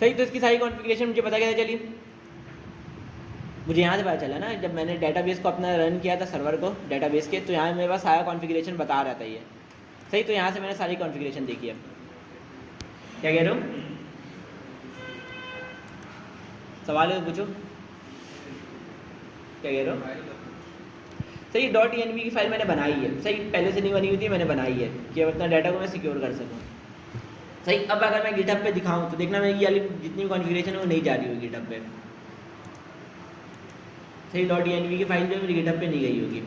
सही, तो इसकी सारी कॉन्फ़िगरेशन मुझे पता कैसे चली? मुझे यहाँ से पता चला ना, जब मैंने डेटाबेस को अपना रन किया था सर्वर को डेटाबेस के, तो यहाँ मेरे पास सारा कॉन्फ़िगरेशन बता रहा था ये। सही, तो यहाँ से मैंने सारी कॉन्फ़िगरेशन देखी है। क्या कह रहे हो? सवाल है तो पूछो, क्या कह रहे हो? सही, .env की फाइल मैंने बनाई है। सही, पहले से नहीं बनी हुई थी, मैंने बनाई है कि अपना डाटा को मैं सिक्योर कर सकूँ। सही, अब अगर मैं गिटहब पे दिखाऊँ तो देखना मेरी वाली जितनी कॉन्फ़िगरेशन है वो नहीं जा रही होगी गिटहब पे। सही, .env की फाइल जो है मेरी गिटहब पे नहीं गई होगी।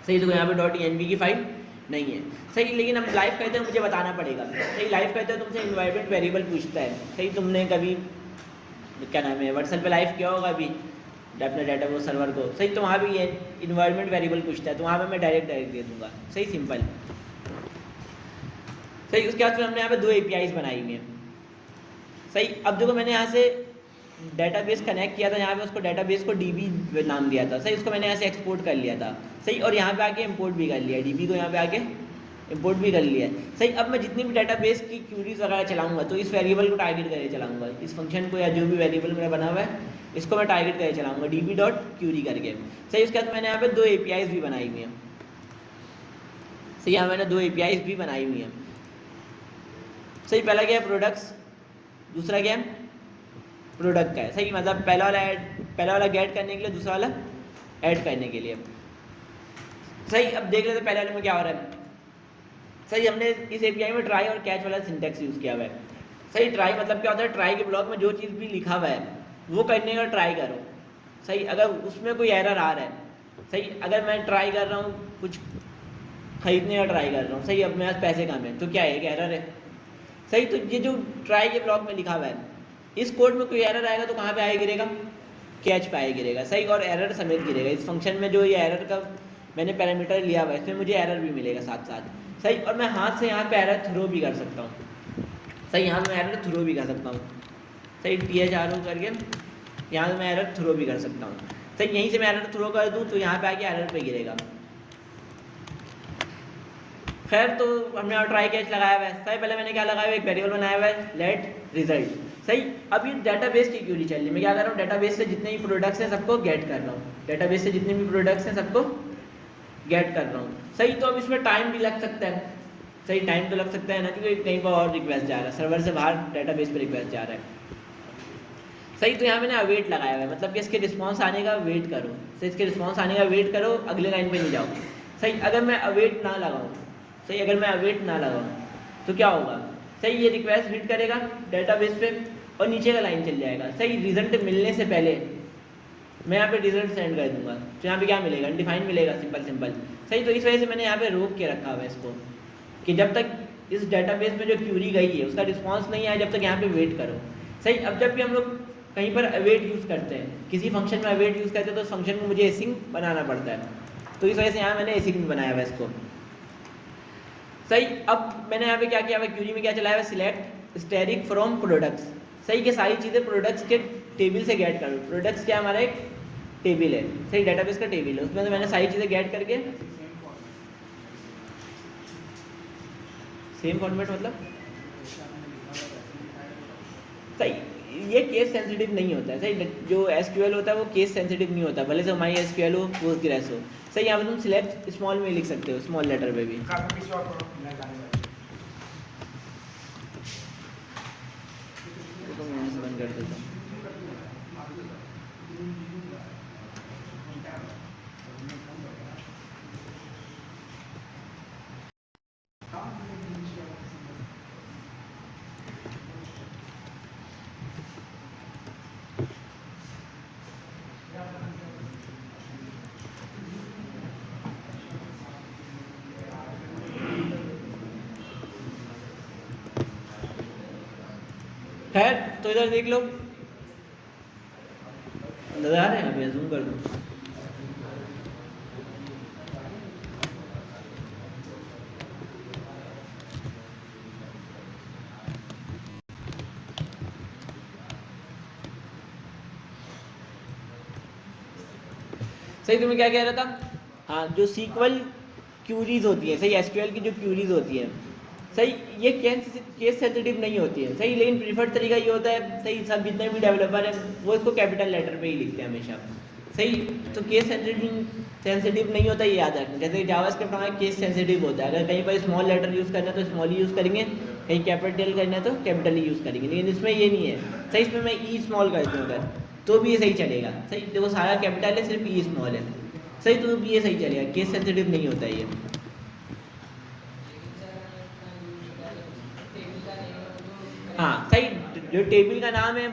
सही, तो यहाँ पे .env की फाइल नहीं है। सही, लेकिन अब लाइव कहते हैं मुझे बताना पड़ेगा। सही, लाइव कहते हैं तुमसे इन्वायरमेंट वेरिएबल पूछता है। सही, तुमने कभी क्या नाम है व्हाट्सएप पे लाइव किया होगा अभी अपने डाटा वो सर्वर को। सही, तो वहाँ भी ये इन्वायरमेंट वेरिएबल पूछता है, तो वहाँ पे मैं डायरेक्ट दे दूँगा। सही, सिंपल। सही, उसके बाद फिर हमने यहाँ पे 2 APIs बनाई हुई हैं। सही, अब देखो मैंने यहाँ से डेटाबेस कनेक्ट किया था, यहाँ पे उसको डेटाबेस को DB नाम दिया था। सही, उसको मैंने यहाँ से एक्सपोर्ट कर लिया था। सही, और यहाँ पे आके इंपोर्ट भी कर लिया, DB को यहाँ पे आके इंपोर्ट भी कर लिया है। सही, अब मैं जितनी भी डेटाबेस की क्यूरीज वगैरह चलाऊंगा तो इस वेरिएबल को टारगेट करके चलाऊंगा, इस फंक्शन को या जो भी वेरिएबल मेरा बना हुआ है इसको मैं टारगेट करके चलाऊंगा db.query करके। सही, उसके बाद मैंने यहाँ पे 2 APIs भी बनाई हुई हैं। सही, यहाँ मैंने 2 APIs भी बनाई हुई हैं। सही, पहला क्या है प्रोडक्ट्स, दूसरा क्या है प्रोडक्ट का है। सही, मतलब पहला वाला गेट करने के लिए, दूसरा वाला ऐड करने के लिए। सही, अब देख लेते पहले वाले में क्या हो रहा है। सही, हमने इस API में ट्राई और कैच वाला सिंटेक्स यूज़ किया हुआ है। सही, ट्राई मतलब क्या होता है, ट्राई के ब्लॉक में जो चीज़ भी लिखा हुआ है वो करने का ट्राई करो। सही, अगर उसमें कोई एरर आ रहा है, सही, अगर मैं ट्राई कर रहा हूँ कुछ खरीदने का ट्राई कर रहा हूँ, सही, अब मेरे पास पैसे कम है तो क्या है, एक एरर है। सही, तो ये जो ट्राई के ब्लॉक में लिखा हुआ है इस कोड में कोई एरर आएगा तो कहाँ पे आए गिरेगा, कैच पे आए गिरेगा। सही, और एरर समेत गिरेगा। इस फंक्शन में जो ये एरर का मैंने पैरामीटर लिया हुआ है इसमें मुझे एरर भी मिलेगा साथ साथ। सही, और मैं हाथ से यहाँ पे एरर थ्रो भी कर सकता हूँ। सही, यहाँ से मैं एरर थ्रो भी कर सकता हूँ। सही, THRO करके यहाँ से मैं एरर थ्रो भी कर सकता हूँ। सही, यहीं से मैं एरर थ्रो कर दूँ तो यहाँ पे आके एरर पे गिरेगा। खैर, तो हमने और ट्राई कैच लगाया हुआ है। सही, पहले मैंने क्या लगाया हुआ है, एक वेरिएबल बनाया हुआ है लेट रिजल्ट। सही, अब ये डेटाबेस की क्यूरी चल रही है। मैं क्या कर रहा हूँ, डेटाबेस से जितने भी प्रोडक्ट्स हैं सबको गेट कर रहा हूँ, डेटाबेस से जितने भी प्रोडक्ट्स हैं सबको गेट कर रहा हूँ। सही, तो अब इसमें टाइम भी लग सकता है। सही, टाइम तो लग सकता है ना, क्योंकि कहीं पर और रिक्वेस्ट जा रहा है, सर्वर से बाहर डेटाबेस पे रिक्वेस्ट जा रहा है। सही, तो यहाँ मैंने अवेट लगाया हुआ है, मतलब कि इसके रिस्पॉन्स आने का वेट करो। सही, इसके रिस्पॉन्स आने का वेट करो, अगले लाइन पे नहीं जाओ। सही, अगर मैं अवेट ना लगाऊँ, सही, अगर मैं अवेट ना लगाऊँ तो क्या होगा। सही, ये रिक्वेस्ट रीड करेगा डेटाबेस पे और नीचे का लाइन चल जाएगा। सही, रिजल्ट मिलने से पहले मैं यहाँ पे रिजल्ट सेंड कर दूंगा तो यहाँ पे क्या मिलेगा, अनडिफाइंड मिलेगा, सिंपल सिंपल। सही, तो इस वजह से मैंने यहाँ पे रोक के रखा हुआ है इसको कि जब तक इस डेटाबेस में जो क्यूरी गई है उसका रिस्पॉन्स नहीं आया जब तक यहाँ पे वेट करो। सही, अब जब भी हम लोग कहीं पर अवेट यूज़ करते हैं, किसी फंक्शन में अवेट यूज़ करते हैं तो उस फंक्शन को मुझे एसिंग बनाना पड़ता है, तो इस वजह से यहाँ मैंने एसिंग बनाया हुआ है इसको। सही, अब मैंने यहाँ पे क्या किया हुआ है, क्यूरी में क्या चलाया हुआ है, सिलेक्ट स्टैटिक फ्रॉम प्रोडक्ट्स। सही, कि सारी चीज़ें प्रोडक्ट्स के टेबल से गेट करो। प्रोडक्ट्स क्या हमारा एक टेबल है, सही, डेटाबेस का टेबल है, उसमें से मैंने सारी चीज़ें गेट करके सेम फॉर्मेट मतलब सही, ये केस सेंसिटिव नहीं होता है। सही, जो SQL होता है वो केस सेंसिटिव नहीं होता, भले से MySQL हो, पोस्टग्रेस हो। सही, यहाँ पर तुम सिलेक्ट स्मॉल में लिख सकते हो, स्मॉल लेटर में भी। तो मैं यहाँ से बंद कर देता हूँ। खैर, तो इधर देख लो, नजर आ रहे हैं, मैं जूम कर दूँ। सही, तुम्हें क्या कह रहा था? हाँ, जो सीक्वल क्यूरीज होती है, सही, एसक्यूएल की जो क्यूरीज होती है, सही, ये केस सेंसिटिव नहीं होती है, सही, लेकिन प्रीफर्ड तरीका ये होता है, सही, सब जितने भी डेवलपर हैं वो इसको कैपिटल लेटर पे ही लिखते हैं हमेशा, सही। तो केस सेंसिटिव नहीं होता, ये याद रखना। जैसे जावास्क्रिप्ट हमारा केस सेंसिटिव होता है, अगर कहीं पर स्मॉल लेटर यूज़ करना है तो स्मॉल ही यूज़ करेंगे, कहीं कैपिटल करना है तो कैपिटल ही यूज़ करेंगे, लेकिन इसमें ये नहीं है, सही। इसमें मैं ई स्मॉल कर दूँ अगर, तो भी ये सही चलेगा, सही। देखो सारा कैपिटल है, सिर्फ ई स्मॉल है, सही, तो भी ये सही चलेगा, केस सेंसिटिव नहीं होता है ये। हाँ, सही, जो टेबल का नाम है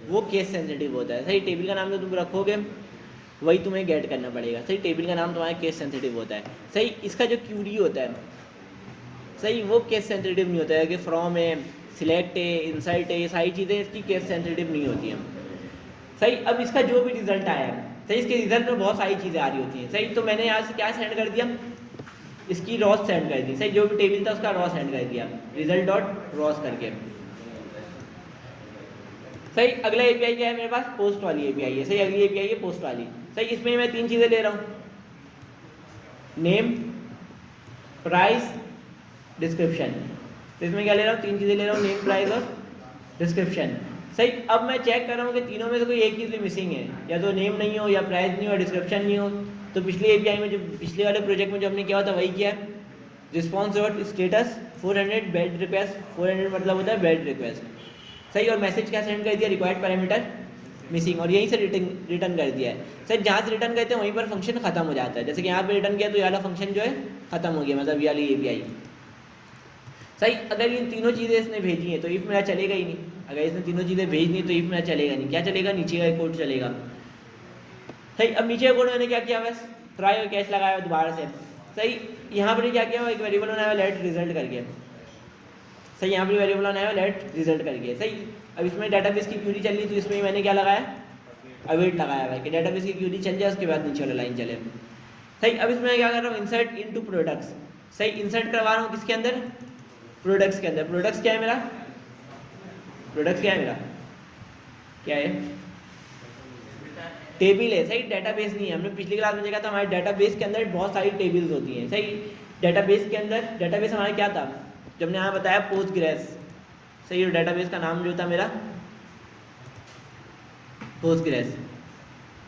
वो केस सेंसिटिव होता है, सही। टेबल का नाम जो तुम रखोगे वही तुम्हें गेट करना पड़ेगा, सही। टेबल का नाम तुम्हारा केस सेंसिटिव होता है, सही। इसका जो क्यूरी होता है, सही, वो केस सेंसिटिव नहीं होता है, कि फ्रॉम है, सिलेक्ट है, इंसर्ट है, ये सारी चीज़ें इसकी केस सेंसिटिव नहीं होती हैं, सही। अब इसका जो भी रिजल्ट आया है, सही, इसके रिजल्ट में बहुत सारी चीज़ें आ रही होती हैं, सही। तो मैंने यहाँ से क्या सेंड कर दिया, इसकी रॉस सेंड कर दी, सही। जो भी टेबल था उसका रॉस सेंड कर दिया, रिजल्ट डॉट रॉस करके, सही। अगला एपीआई क्या है मेरे पास? पोस्ट वाली एपीआई है, सही। अगली एपीआई है पोस्ट वाली, सही। इसमें मैं 3 चीज़ें ले रहा हूँ, नेम, प्राइस, डिस्क्रिप्शन। तो इसमें क्या ले रहा हूँ? 3 चीज़ें ले रहा हूँ, नेम, प्राइस और डिस्क्रिप्शन, सही। अब मैं चेक कर रहा हूँ कि तीनों में से कोई एक चीज़ भी मिसिंग है, या तो नेम नहीं हो, या प्राइस नहीं हो, या डिस्क्रिप्शन नहीं हो। तो पिछली एपीआई में, जो पिछले वाले प्रोजेक्ट में जो हमने किया हुआ था वही किया है। Response dot status 400 bed request, 400 मतलब होता है बेड रिक्वेस्ट, सही। और मैसेज क्या सेंड कर दिया? रिक्वायर्ड पैरामीटर मिसिंग, और यहीं से रिटर्न कर दिया है, सर। जहाँ से रिटर्न करते हैं वहीं पर फंक्शन खत्म हो जाता है, जैसे कि यहाँ पे रिटर्न किया तो ये वाला फंक्शन जो है खत्म हो गया, मतलब ये वाली एपीआई, सही। अगर इन तीनों चीज़ें इसने भेजी हैं तो इफ मेरा चलेगा ही नहीं, अगर इसने तीनों चीज़ें भेज दी तो इफ मेरा चलेगा नहीं। क्या चलेगा? नीचे का कोड चलेगा, सही। अब नीचे का कोड मैंने क्या किया, बस ट्राई और कैश लगाया दोबारा से, सही। यहाँ पर क्या किया, एक वेरिएबल बनाया लेट रिजल्ट करके, सही। यहाँ पर वेरिएबल बनाया लेट रिजल्ट करके, सही। अब इसमें डाटाबेस की क्यूरी चल रही, तो इसमें मैंने क्या लगाया? अवेट लगाया हुआ है कि डाटाबेस की क्यूरी चल जाए, उसके बाद नीचे वाला लाइन चले, सही। अब इसमें क्या कर रहा हूँ? इंसर्ट इनटू प्रोडक्ट्स, सही। इंसर्ट करवा रहा हूँ किसके अंदर? प्रोडक्ट्स के अंदर। प्रोडक्ट्स क्या है मेरा? प्रोडक्ट्स क्या है मेरा? क्या है? टेबल है, सही। डाटाबेस नहीं है। हमने पिछली क्लास में देखा था हमारे डाटाबेस के अंदर बहुत सारी टेबल्स होती हैं, सही। डाटाबेस के अंदर, डाटाबेस हमारा क्या था जब हमने यहाँ बताया? पोस्टग्रेस, सही। और डाटाबेस का नाम जो था मेरा पोस्टग्रेस,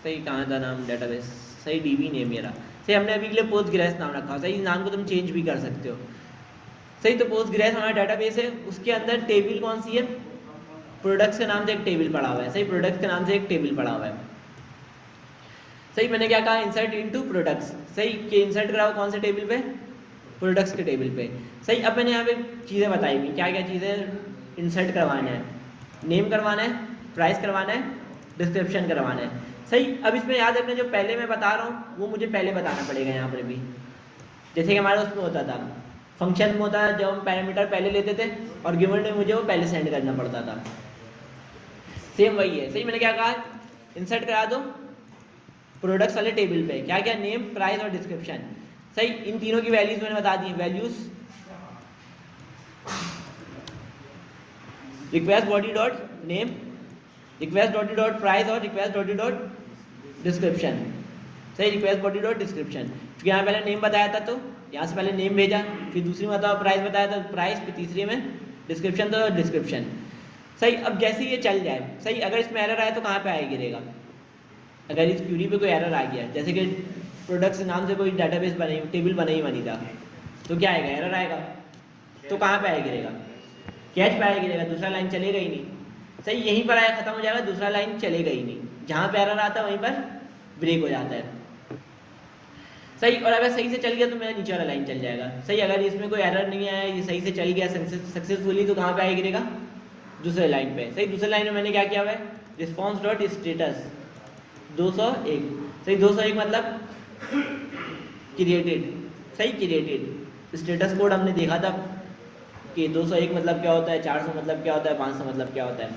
सही। कहाँ था नाम डाटाबेस? सही, डीबी नेम मेरा, सही। हमने अभी के लिए पोस्टग्रेस नाम रखा, सही। नाम को तुम चेंज भी कर सकते हो, सही। तो पोस्टग्रेस हमारा डाटाबेस है, उसके अंदर टेबल कौन सी है? प्रोडक्ट्स के नाम से एक टेबल पड़ा हुआ है, सही। प्रोडक्ट्स के नाम से एक टेबल पड़ा हुआ है, सही। मैंने क्या कहा? इंसर्ट इनटू प्रोडक्ट्स, सही। कि इंसर्ट कराओ कौन से टेबल पे? प्रोडक्ट्स के टेबल पे, सही। अब मैंने यहाँ पे चीज़ें बताई हुई, क्या क्या चीज़ें इंसर्ट करवाना है? नेम करवाना है, प्राइस करवाना है, डिस्क्रिप्शन करवाना है, सही। अब इसमें याद रखना, जो पहले मैं बता रहा हूँ वो मुझे पहले बताना पड़ेगा यहाँ पर भी, जैसे कि हमारे उसमें होता था, फंक्शन में होता है, जब हम पैरामीटर पहले लेते थे और गिवन में मुझे वो पहले सेंड करना पड़ता था, सेम वही है, सही। मैंने क्या कहा? इंसर्ट करा दो प्रोडक्ट्स वाले टेबल पे, क्या क्या? नेम, प्राइस और डिस्क्रिप्शन, सही। इन तीनों की वैल्यूज मैंने बता दी, values request body dot name, request body dot price और रिक्वेस्ट बॉडी डॉट डिस्क्रिप्शन, सही। रिक्वेस्ट बॉडी डॉट डिस्क्रिप्शन, क्योंकि यहाँ पहले नेम बताया था तो यहाँ से पहले नेम भेजा, फिर दूसरी में बताओ प्राइस बताया था प्राइस, फिर तीसरी में डिस्क्रिप्शन तो डिस्क्रिप्शन, सही। अब जैसे ये चल जाए, सही। अगर इसमें एरर आए तो कहाँ पे आए गिरेगा? अगर इस क्यूरी पे कोई एरर आ गया, जैसे कि प्रोडक्ट्स नाम से कोई डाटाबेस बनी, टेबल बना ही बनी था, तो क्या आएगा? एरर आएगा। तो कहाँ पे आया गिरेगा? कैच पे आया गिरेगा, दूसरा लाइन चलेगा ही नहीं, सही। यहीं पर आया खत्म हो जाएगा, दूसरा लाइन चलेगा ही नहीं, जहाँ पे एरर आता है वहीं पर ब्रेक हो जाता है, सही। और अगर सही से चल गया तो मेरा नीचे वाला लाइन चल जाएगा, सही। अगर इसमें कोई एरर नहीं आया, ये सही से चल गया सक्सेसफुली, तो कहाँ पे आया गिरेगा? दूसरे लाइन पे, सही। दूसरे लाइन में मैंने क्या किया हुआ है? रिस्पॉन्स डॉट स्टेटस 201, सही। 201 मतलब क्रिएटेड, सही। क्रिएटेड स्टेटस कोड हमने देखा था कि 201 मतलब क्या होता है, 400 मतलब क्या होता है, 500 मतलब क्या होता है,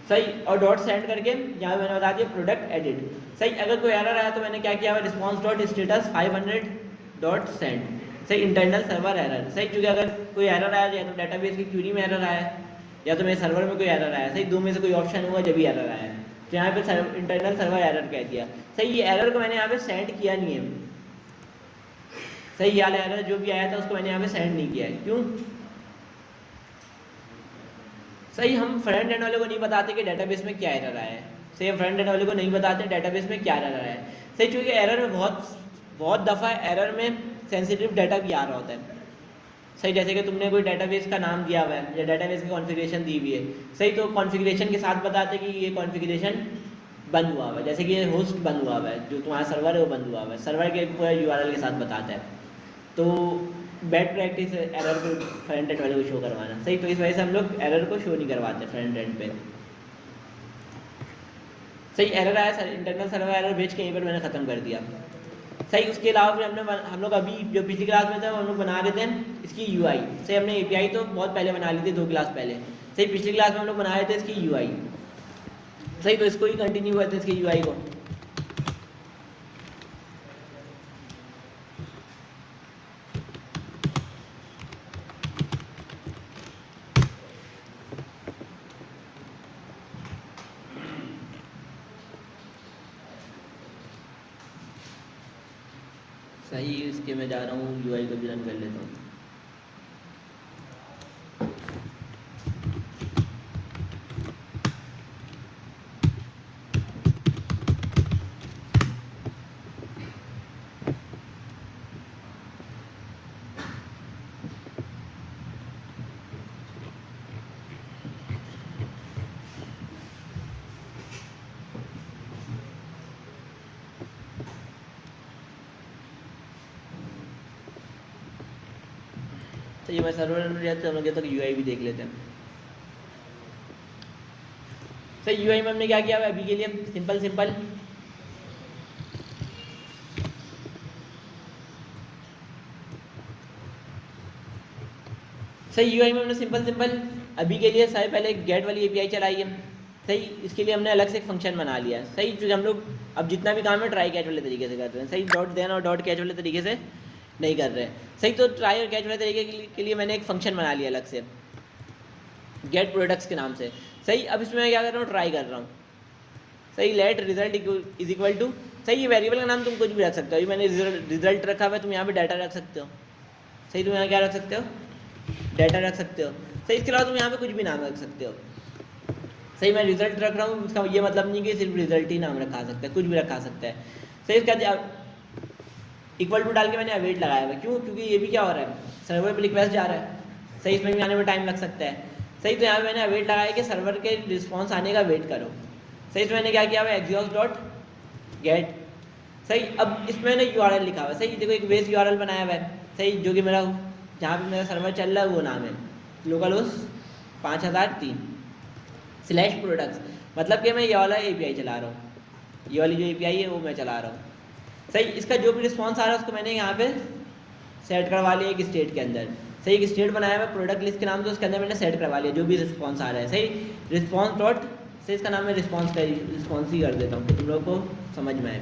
सही। और डॉट सेंड करके यहाँ मैंने बता दिया प्रोडक्ट एडिट, सही। अगर कोई एरर आया तो मैंने क्या किया हुआ? Response dot status 500 dot send, सही। इंटरनल सर्वर एरर, सही। क्योंकि अगर कोई एरर आया, या तो डाटाबेस की क्यूरी में एरर आया, या तो मेरे सर्वर में कोई एरर आया, सही। दो में से कोई ऑप्शन हुआ जब भी एरर आया, तो यहाँ पे इंटरनल सर्वर एरर कह दिया। सही, ये एरर को मैंने यहाँ पे सेंड किया नहीं है। सही, ये वाला एरर जो भी आया था उसको मैंने यहाँ पे सेंड नहीं किया है। क्यों? सही, हम फ्रंट एंड वाले को नहीं बताते कि डेटाबेस में क्या एरर आया है। सही, हम फ्रंट एंड वाले को नहीं बताते डेटाबेस में क्या एरर आया है। सही, क्योंकि एरर में बहुत दफ़ा एरर में सेंसिटिव डाटा भी आ रहा होता है। सही, जैसे कि तुमने कोई डेटाबेस का नाम दिया हुआ है या डेटाबेस की कॉन्फ़िगरेशन दी हुई है। सही, तो कॉन्फ़िगरेशन के साथ बताते कि ये कॉन्फ़िगरेशन बंद हुआ हुआ है, जैसे कि ये होस्ट बंद हुआ हुआ है, जो तुम्हारा सर्वर है वो बंद हुआ हुआ है, सर्वर के पूरा यूआरएल के साथ बताता है। तो बैड प्रैक्टिस है एरर को फ्रंट एंड वाले को शो करवाना। सही, तो इस वजह से हम लोग एरर को शो नहीं करवाते फ्रंट एंड पे। सही, एरर आया सर, इंटरनल सर्वर एरर भेज के यहीं पर मैंने ख़त्म कर दिया। सही, उसके अलावा फिर हम लोग अभी जो पिछली क्लास में थे हम लोग बना रहे थे इसकी यूआई। सही, हमने एपीआई तो बहुत पहले बना ली थी, 2 क्लास पहले। सही, पिछली क्लास में हम लोग बना रहे थे इसकी यूआई। सही, तो इसको ही कंटिन्यू करते हैं, इसकी यूआई को। सही, इसके मैं जा रहा हूँ यूआई को भी रन कर लेता हूँ। तो ये मैं सर्वर में जाते हम लोग तक यूआई भी देख लेते हैं। सही, यूआई में हमने क्या किया है अभी के लिए? सिंपल सही, यूआई में हमने सिंपल अभी के लिए सारे पहले गेट वाली एपीआई चलाई है। सही, इसके लिए हमने अलग से एक फंक्शन बना लिया है। सही, जो हम लोग अब जितना भी काम है ट्राई कैच वाले तरीके से कर रहे हैं। सही, डॉट देन और डॉट कैच वाले तरीके से नहीं कर रहे हैं। सही, तो ट्राई और कैच वाले तरीके के लिए मैंने एक फंक्शन बना लिया अलग से गेट प्रोडक्ट्स के नाम से। सही, अब इसमें मैं क्या कर रहा हूँ, ट्राई कर रहा हूँ। सही, let result is equal to, सही, ये वेरिएबल का नाम तुम कुछ भी रख सकते हो। अभी मैंने रिजल्ट रखा हुआ है, तुम यहाँ पे डाटा रख सकते हो। सही, तुम यहाँ क्या रख सकते हो? डाटा रख सकते हो। सही, इसके अलावा तुम यहाँ पे कुछ भी नाम रख सकते हो। सही, मैं रिजल्ट रख रहा हूँ, उसका ये मतलब नहीं कि सिर्फ रिजल्ट ही नाम रखा सकता है, कुछ भी रखा सकता है। सही, इसका इक्वल टू डाल के मैंने अवेट लगाया हुआ। क्यों? क्योंकि ये भी क्या हो रहा है, सर्वर पे रिक्वेस्ट जा रहा है। सही, इसमें भी आने में टाइम लग सकता है। सही, तो यहाँ पे मैंने अवेट लगाया कि सर्वर के रिस्पॉन्स आने का वेट करो। सही, इसमें मैंने क्या किया हुआ, एग्जॉस्ट डॉट गेट। सही, अब इसमें मैंने यूआरएल लिखा हुआ है। सही, देखो एक बेस यूआरएल बनाया हुआ है। सही, जो कि मेरा जहाँ पे मेरा सर्वर चल रहा है वो नाम है लोकल होस्ट 5003 स्लैश प्रोडक्ट्स, मतलब कि मैं ये वाला एपीआई चला रहा हूँ, ये वाली जो एपीआई है वो मैं चला रहा हूँ। सही, इसका जो भी रिस्पॉन्स आ रहा है उसको मैंने यहाँ पे सेट करवा लिया एक स्टेट के अंदर। सही, एक स्टेट बनाया हुआ प्रोडक्ट लिस्ट के नाम से, उसके अंदर मैंने सेट करवा लिया जो भी रिस्पॉन्स आ रहा है। सही, रिस्पॉन्स डॉट, सही इसका नाम मैं रिस्पॉन्स ही कर देता हूँ कि तुम लोगों को समझ में आए।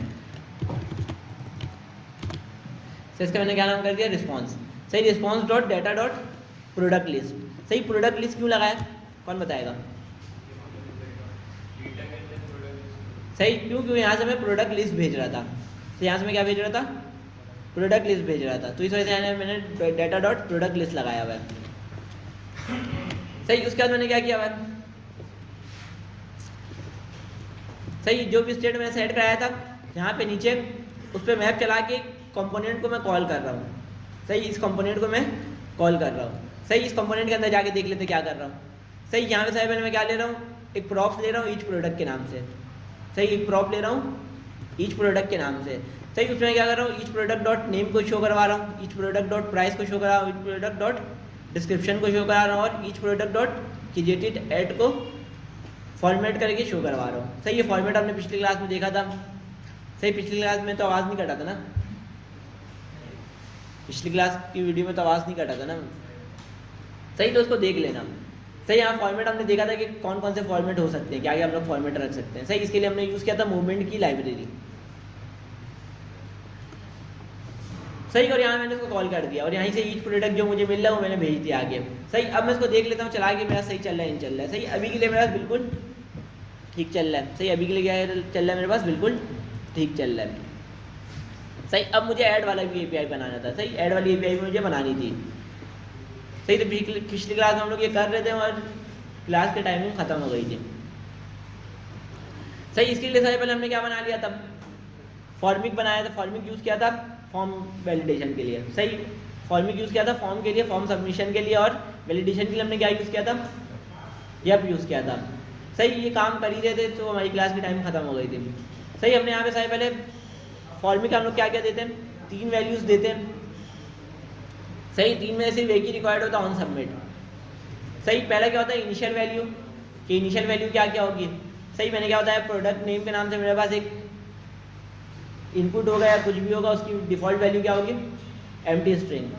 सही, इसका मैंने क्या नाम कर दिया, रिस्पॉन्स। सही, response dot data dot product list. सही, प्रोडक्ट लिस्ट क्यों लगाया, कौन बताएगा? सही, क्यों यहाँ से मैं प्रोडक्ट लिस्ट भेज रहा था। तो यहाँ से मैं क्या भेज रहा था, प्रोडक्ट लिस्ट भेज रहा था, तो इस वजह से मैंने डाटा डॉट प्रोडक्ट लिस्ट लगाया हुआ है। सही, उसके बाद मैंने क्या किया हुआ है, सही, जो भी स्टेट मैंने सेट कराया था यहाँ पे नीचे उस पर मैप चला के कंपोनेंट को मैं कॉल कर रहा हूँ। सही, इस कंपोनेंट को मैं कॉल कर रहा हूँ। सही, इस कंपोनेंट के अंदर जाके देख लेते क्या कर रहा हूँ। सही, यहाँ पे पहले मैं क्या ले रहा हूँ, एक प्रॉप्स ले रहा हूँ ईच प्रोडक्ट के नाम से। सही, एक प्रॉप ले रहा हूँ ईच प्रोडक्ट के नाम से। सही, उसमें क्या कर रहा हूँ, ईच प्रोडक्ट डॉट नेम को शो करवा रहा हूँ, ईच प्रोडक्ट डॉट प्राइस को शो करा रहा हूँ, ईच प्रोडक्ट डॉट डिस्क्रिप्शन को शो करा रहा हूँ और each product dot created at को फॉर्मेट करके शो करवा रहा हूँ। सही, ये फॉर्मेट आपने पिछली क्लास में देखा था। सही, पिछली क्लास में तो आवाज़ नहीं कटा था ना, पिछली क्लास की वीडियो में तो आवाज़ नहीं कटा था ना। सही, तो उसको देख लेना। सही, यहाँ फॉर्मेट हमने देखा था कि कौन कौन से फॉर्मेट हो सकते हैं, क्या क्या हम लोग फॉर्मेट रख सकते हैं। सही, इसके लिए हमने यूज़ किया था मूवमेंट की लाइब्रेरी। सही, और यहाँ मैंने इसको कॉल कर दिया और यहीं से ईच प्रोडक्ट जो मुझे मिल रहा है वो मैंने भेज दिया आगे। सही, अब मैं इसको देख लेता हूँ चला के मेरा सही चल रहा है नहीं चल रहा है। सही, अभी के लिए मेरा बिल्कुल ठीक चल रहा है। सही, अभी के लिए क्या चल रहा है मेरे पास, बिल्कुल ठीक चल रहा है। सही, अब मुझे ऐड वाला भी एपीआई बनाना था। सही, ऐड वाली एपीआई मुझे बनानी थी। सही, तो पिछली क्लास में हम लोग ये कर रहे थे और क्लास के टाइमिंग ख़त्म हो गई थी। सही, इसके लिए सबसे पहले हमने क्या बना लिया था, फॉर्मिक बनाया था। फॉर्मिक यूज़ किया था फॉर्म वैलिडेशन के लिए। सही, फॉर्मिक यूज़ किया था फॉर्म के लिए, फॉर्म सबमिशन के लिए, और वैलिडेशन के लिए हमने क्या यूज़ किया था, यप यूज़ किया था। सही, ये काम कर ही रहे थे तो हमारी क्लास की टाइम ख़त्म हो गई थी। सही, हमने यहाँ पे सबसे पहले फॉर्मिक हम लोग क्या क्या देते हैं, 3 वैल्यूज़ देते हैं। सही, 3 में से सिर्फ एक ही रिक्वायर्ड होता है ऑन सबमिट। सही, पहला क्या होता है इनिशियल वैल्यू, कि इनिशियल वैल्यू क्या क्या होगी। सही, मैंने क्या होता है प्रोडक्ट नेम के नाम से मेरे पास एक इनपुट होगा या कुछ भी होगा, उसकी डिफ़ॉल्ट वैल्यू क्या होगी, एम्प्टी स्ट्रिंग।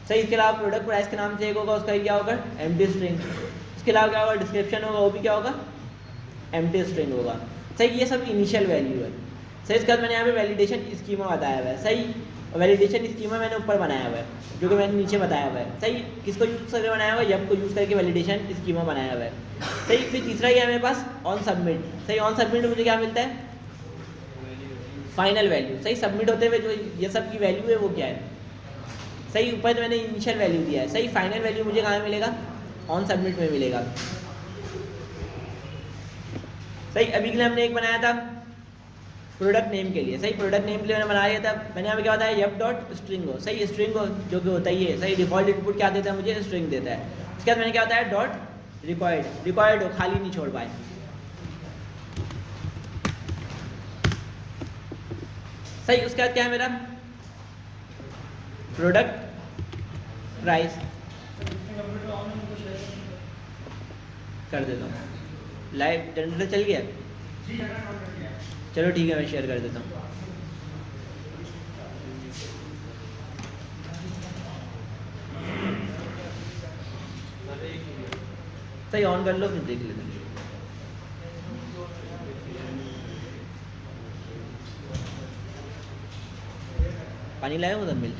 सही, इसके अलावा प्रोडक्ट प्राइस के नाम से एक होगा, उसका क्या होगा, एम्प्टी स्ट्रिंग। इसके अलावा क्या होगा, डिस्क्रिप्शन होगा, वो भी क्या होगा, एम्प्टी स्ट्रिंग होगा। सही, ये सब इनिशियल वैल्यू है। सही, इसके बाद मैंने यहाँ पे वैलिडेशन स्कीमा बताया हुआ है। सही, वैलिडेशन स्कीमा मैंने ऊपर बनाया हुआ है, जो कि मैंने नीचे बताया हुआ है। सही, किसको यूज़ करके बनाया हुआ है, यप को यूज़ करके वैलिडेशन स्कीमा बनाया हुआ है। सही, फिर तीसरा क्या है मेरे पास, ऑन सबमिट। सही, ऑन सबमिट में मुझे क्या मिलता है, फाइनल वैल्यू। सही, सबमिट होते हुए जो ये सब की वैल्यू है वो क्या है। सही, ऊपर तो मैंने इनिशियल वैल्यू दिया है। सही, फाइनल वैल्यू मुझे कहाँ मिलेगा, ऑन सबमिट में मिलेगा। सही, अभी के लिए हमने एक बनाया था प्रोडक्ट नेम के लिए। सही, प्रोडक्ट नेम के लिए मैंने बना लिया था। मैंने यहाँ पे क्या बताया, यप डॉट स्ट्रिंग हो। सही, स्ट्रिंग हो जो कि होता ही है। सही, डिफॉल्ट इनपुट क्या देता है मुझे, स्ट्रिंग देता है। उसके बाद मैंने क्या बताया, डॉट रिक्वायर्ड, रिक्वायर्ड हो, खाली नहीं छोड़ पाए। सही, उसके बाद क्या है मेरा, प्रोडक्ट प्राइस कर देता हूँ। लाइव जनरेटर चल गया, चलो ठीक है, मैं शेयर कर देता हूँ। सही, ऑन कर लो, फिर देख लेते हैं। पानी लाया उधर मिल,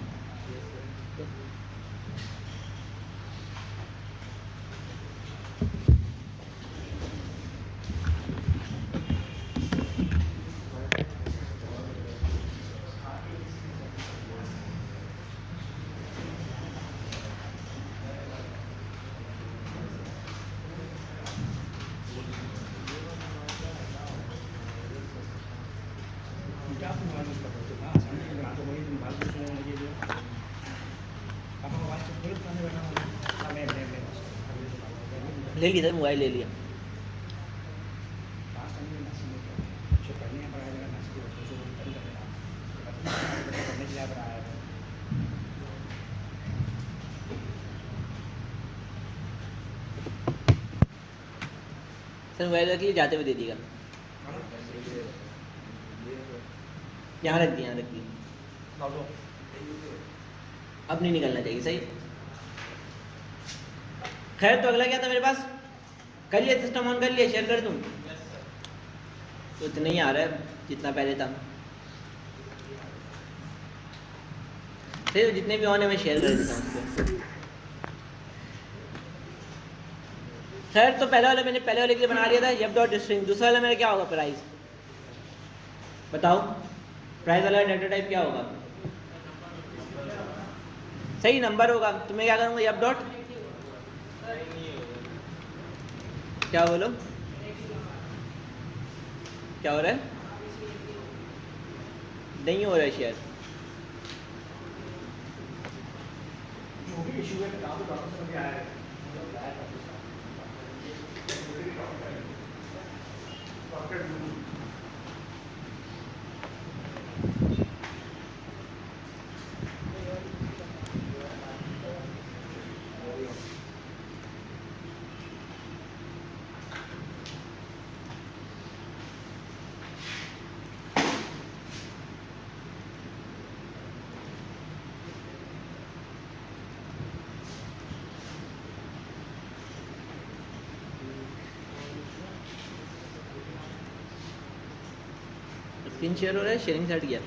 ले लिया था, मोबाइल ले लिया। सर मोबाइल रख लिए, जाते हुए दे दिएगा। यहाँ रख दिया, यहाँ रख दिया, अब नहीं निकलना चाहिए। सही, खैर, तो अगला क्या था मेरे पास, कर लिया, सिस्टम ऑन कर लिया, शेयर कर दूँ, तो इतना ही आ रहा है जितना पहले था। सही, जितने भी ऑन है मैं शेयर कर देता हूँ उसको। खैर, तो पहले वाला मैंने पहले वाले के लिए बना लिया था यप डॉट स्ट्रिंग। दूसरा वाला मेरा क्या होगा, प्राइस। बताओ, प्राइस वाला डाटा टाइप क्या होगा, सही, नंबर होगा। तो मैं क्या करूँगा, यप डॉट, क्या बोलो, क्या हो रहा है, नहीं हो रहा है शेयर। स्क्रीन शेयर हो रहा है, शेयरिंग सेट किया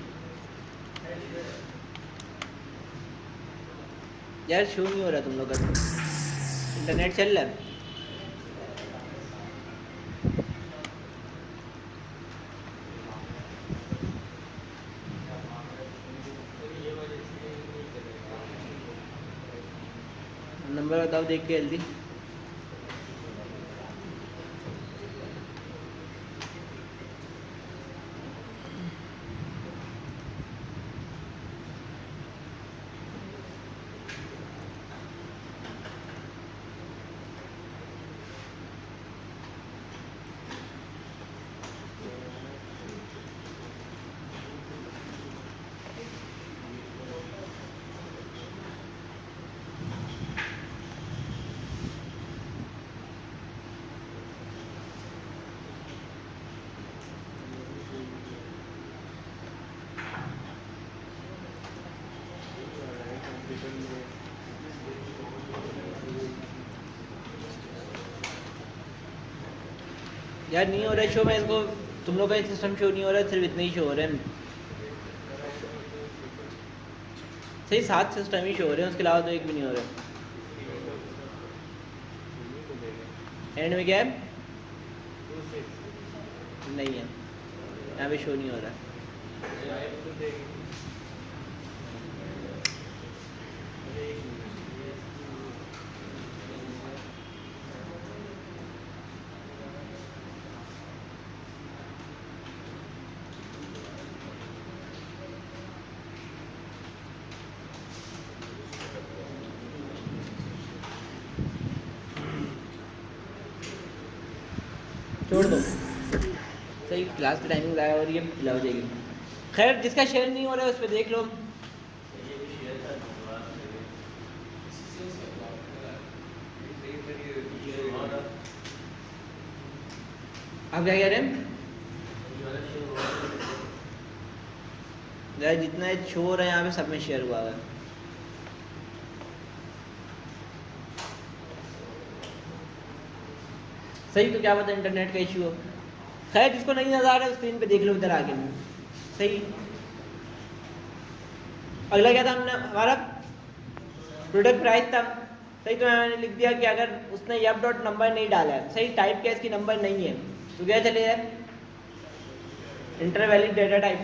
यार, शो नहीं हो रहा तुम लोग का, इंटरनेट चल रहा है। नंबर बताओ देख के जल्दी। यार नहीं हो रहा है शो, मैं इसको, तुम लोग का सिस्टम शो नहीं हो रहा है, सिर्फ इतने ही शो हो रहे हैं। सही 7 सिस्टम ही शो हो रहे हैं, उसके अलावा तो एक भी नहीं हो रहा। एंड में क्या है? नहीं है यहाँ पे, शो नहीं हो रहा। छोड़ दो, सही क्लास की टाइमिंग ज़्यादा हो रही है, फिल हो जाएगी। खैर जिसका शेयर नहीं हो रहा है उस पर देख लो। आप क्या कह रहे हैं? यार जितना शो हो रहा है यहाँ पे सब में शेयर हुआ है। सही, तो क्या पता इंटरनेट का इश्यू हो। खैर जिसको नहीं नजर आ रहा है स्क्रीन पे देख लो इधर आगे में। सही, अगला क्या था हमने, हमारा प्रोडक्ट प्राइस था। सही, तो मैंने लिख दिया कि अगर उसने एफ डॉट नंबर नहीं डाला है, सही टाइप क्या इसकी नंबर नहीं है, तो क्या चले जाए इंटर वैलिड डेटा टाइप।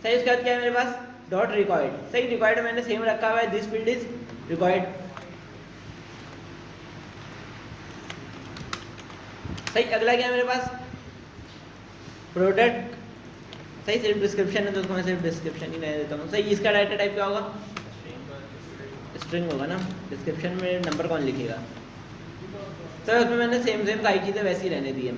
सही, उसके बाद क्या है मेरे पास डॉट रिकॉर्ड। सही, रिकॉर्ड मैंने सेम रखा हुआ है, दिस फील्ड इज रिकॉर्ड। सही, अगला क्या है मेरे पास प्रोडक्ट। सही, सिर्फ डिस्क्रिप्शन है तो उसको मैं सिर्फ डिस्क्रिप्शन ही नहीं देता हूँ। सही, इसका डाटा टाइप क्या होगा? स्ट्रिंग होगा ना। डिस्क्रिप्शन में नंबर कौन लिखेगा? सर उसमें मैंने सेम सारी चीज़ें वैसी रहने दी है।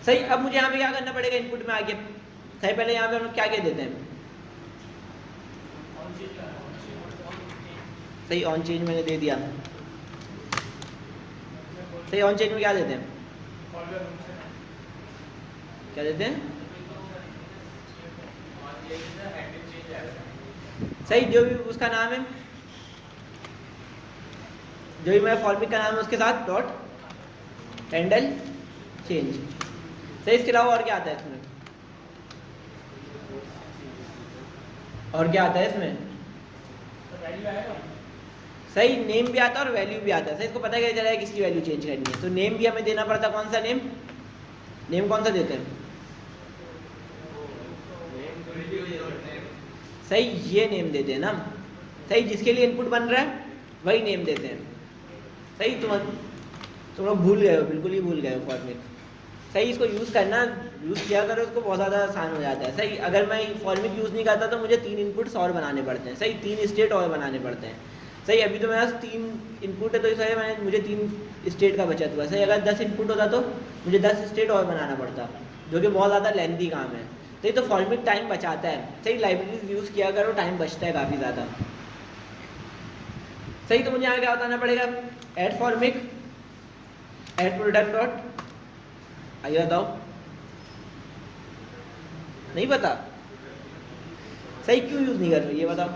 सही, अब मुझे यहाँ पे क्या करना पड़ेगा इनपुट में आके? सही, पहले यहाँ पे हम लोग क्या क्या देते हैं? सही, ऑन चेंज मैंने दे दिया। सही, ऑन चेंज में क्या देते हैं? क्या देते हैं? सही, जो भी उसका नाम है, जो भी मेरा फॉर्मिक का नाम है उसके साथ डॉट हैंडल चेंज। सही, इसके अलावा और क्या आता है इसमें? और क्या आता है इसमें? सही, नेम भी आता है और वैल्यू भी आता है। सही, इसको पता क्या चला है किसकी वैल्यू चेंज करनी है, तो नेम भी हमें देना पड़ता है। कौन सा नेम? नेम कौन सा देते हैं? सही, ये नेम देते हैं ना। सही, जिसके लिए इनपुट बन रहा है वही नेम देते हैं। सही, तुम लोग भूल गए हो, बिल्कुल ही भूल गए हो फॉर्मिक। सही, इसको यूज़ करना, यूज़ किया करो उसको, बहुत ज़्यादा आसान हो जाता है। सही, अगर मैं फॉर्मिक यूज़ नहीं करता तो मुझे 3 इनपुट्स और बनाने पड़ते हैं। सही, 3 स्टेट और बनाने पड़ते हैं। सही, अभी तो मेरे पास 3 इनपुट है तो सही मुझे 3 स्टेट का बचत हुआ। सही, अगर 10 इनपुट होता तो मुझे 10 स्टेट और बनाना पड़ता, जो कि बहुत ज़्यादा लेंथी काम है। तो ये तो फॉर्मिक टाइम बचाता है। सही, लाइब्रेरीज यूज़ किया करो, टाइम बचता है काफ़ी ज़्यादा। सही, तो मुझे यहाँ क्या बताना पड़ेगा? Add formic, add product dot, आइए बताओ, नहीं पता? सही, क्यों यूज़ नहीं कर रहे ये बताओ?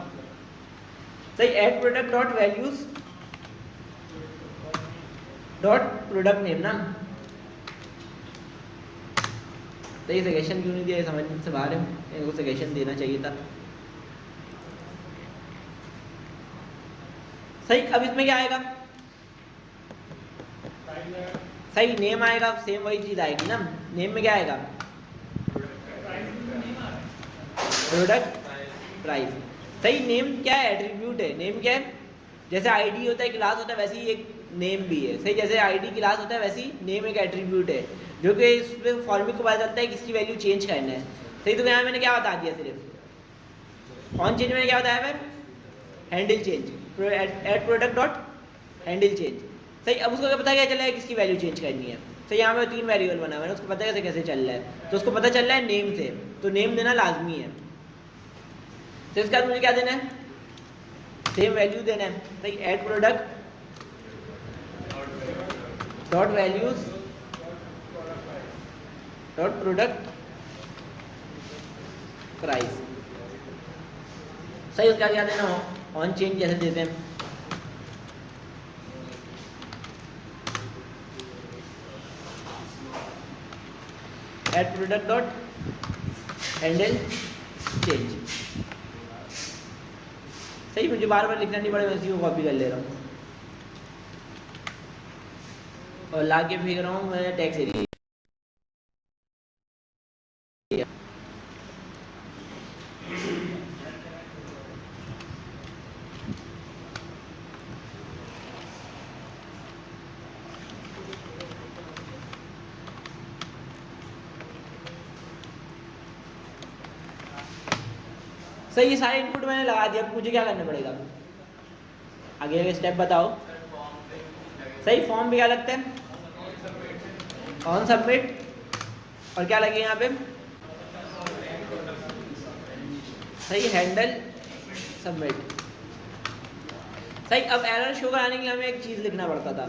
सही, add product dot values dot product name ना। सही, सजेशन क्यों नहीं दिया, समझ से बाहर है, इनको सजेशन देना चाहिए था। सही, अब इसमें क्या आएगा? सही, नेम आएगा, सेम वही चीज आएगी ना। नेम में क्या आएगा? Product price. सही नेम क्या है, एट्रीब्यूट है। नेम क्या है, जैसे आईडी होता है क्लास होता है वैसे ही एक नेम भी है। सही, जैसे आईडी क्लास होता है वैसे ही नेम एक एट्रीब्यूट है, जो कि इसमें फॉर्मेट को पता चलता है किसकी वैल्यू चेंज करना है। सही, तो यहाँ मैंने क्या बता दिया, सिर्फ ऑन चेंज मैंने क्या बताया है, handle change, add product dot handle change. सही, अब उसको क्या पता क्या चल रहा है किसकी वैल्यू चेंज करनी है। सही, यहाँ पे 3 वेरिएबल बना हुआ है, उसको पता है कैसे कैसे चल रहा है, तो उसको पता चल रहा है नेम से, तो नेम देना लाजमी है। तो इसके बाद मुझे क्या देना है, सेम वैल्यू देना है। सही, add product dot values dot product price. सही, उसका क्या देना, ऑन चेंज जैसे देते हैं। Add product dot handle change. सही, मुझे बार बार लिखना नहीं पड़ेगा, मैं इसी को कॉपी कर ले रहा हूँ और ला के फेंक रहा हूँ मैं टैक्स एरिया। सही, ये सारे इनपुट मैंने लगा दिया, अब मुझे क्या करना पड़ेगा, आगे का स्टेप बताओ। सही, फॉर्म भी क्या लगता है, ऑन सबमिट, और क्या लगे यहाँ पे, सही, हैंडल सबमिट। सही, अब एरर शो कराने के लिए हमें एक चीज़ लिखना पड़ता था,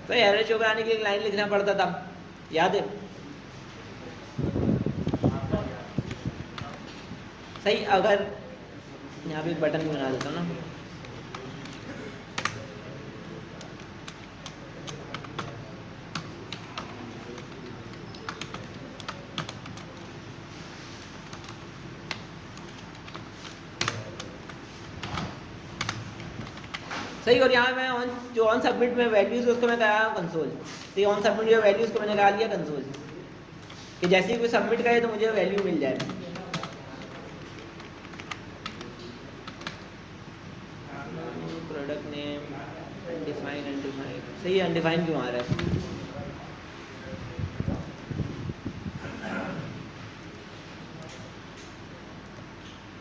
तो एरर शो कराने के लिए एक लाइन लिखना पड़ता था, याद है। सही, अगर यहाँ पे एक बटन भी बना देता हूँ ना, सही, और यहाँ मैं जो ऑन सबमिट में वैल्यूज उसको मैं करा कंसोल। सही, ऑन सबमिट जो वैल्यूज को मैंने करा लिया कंसोल, कि जैसे ही कोई सबमिट करे तो मुझे वैल्यू मिल जाए। Product name undefine, undefine. सही, अनडिफाइन क्यों आ रहा है,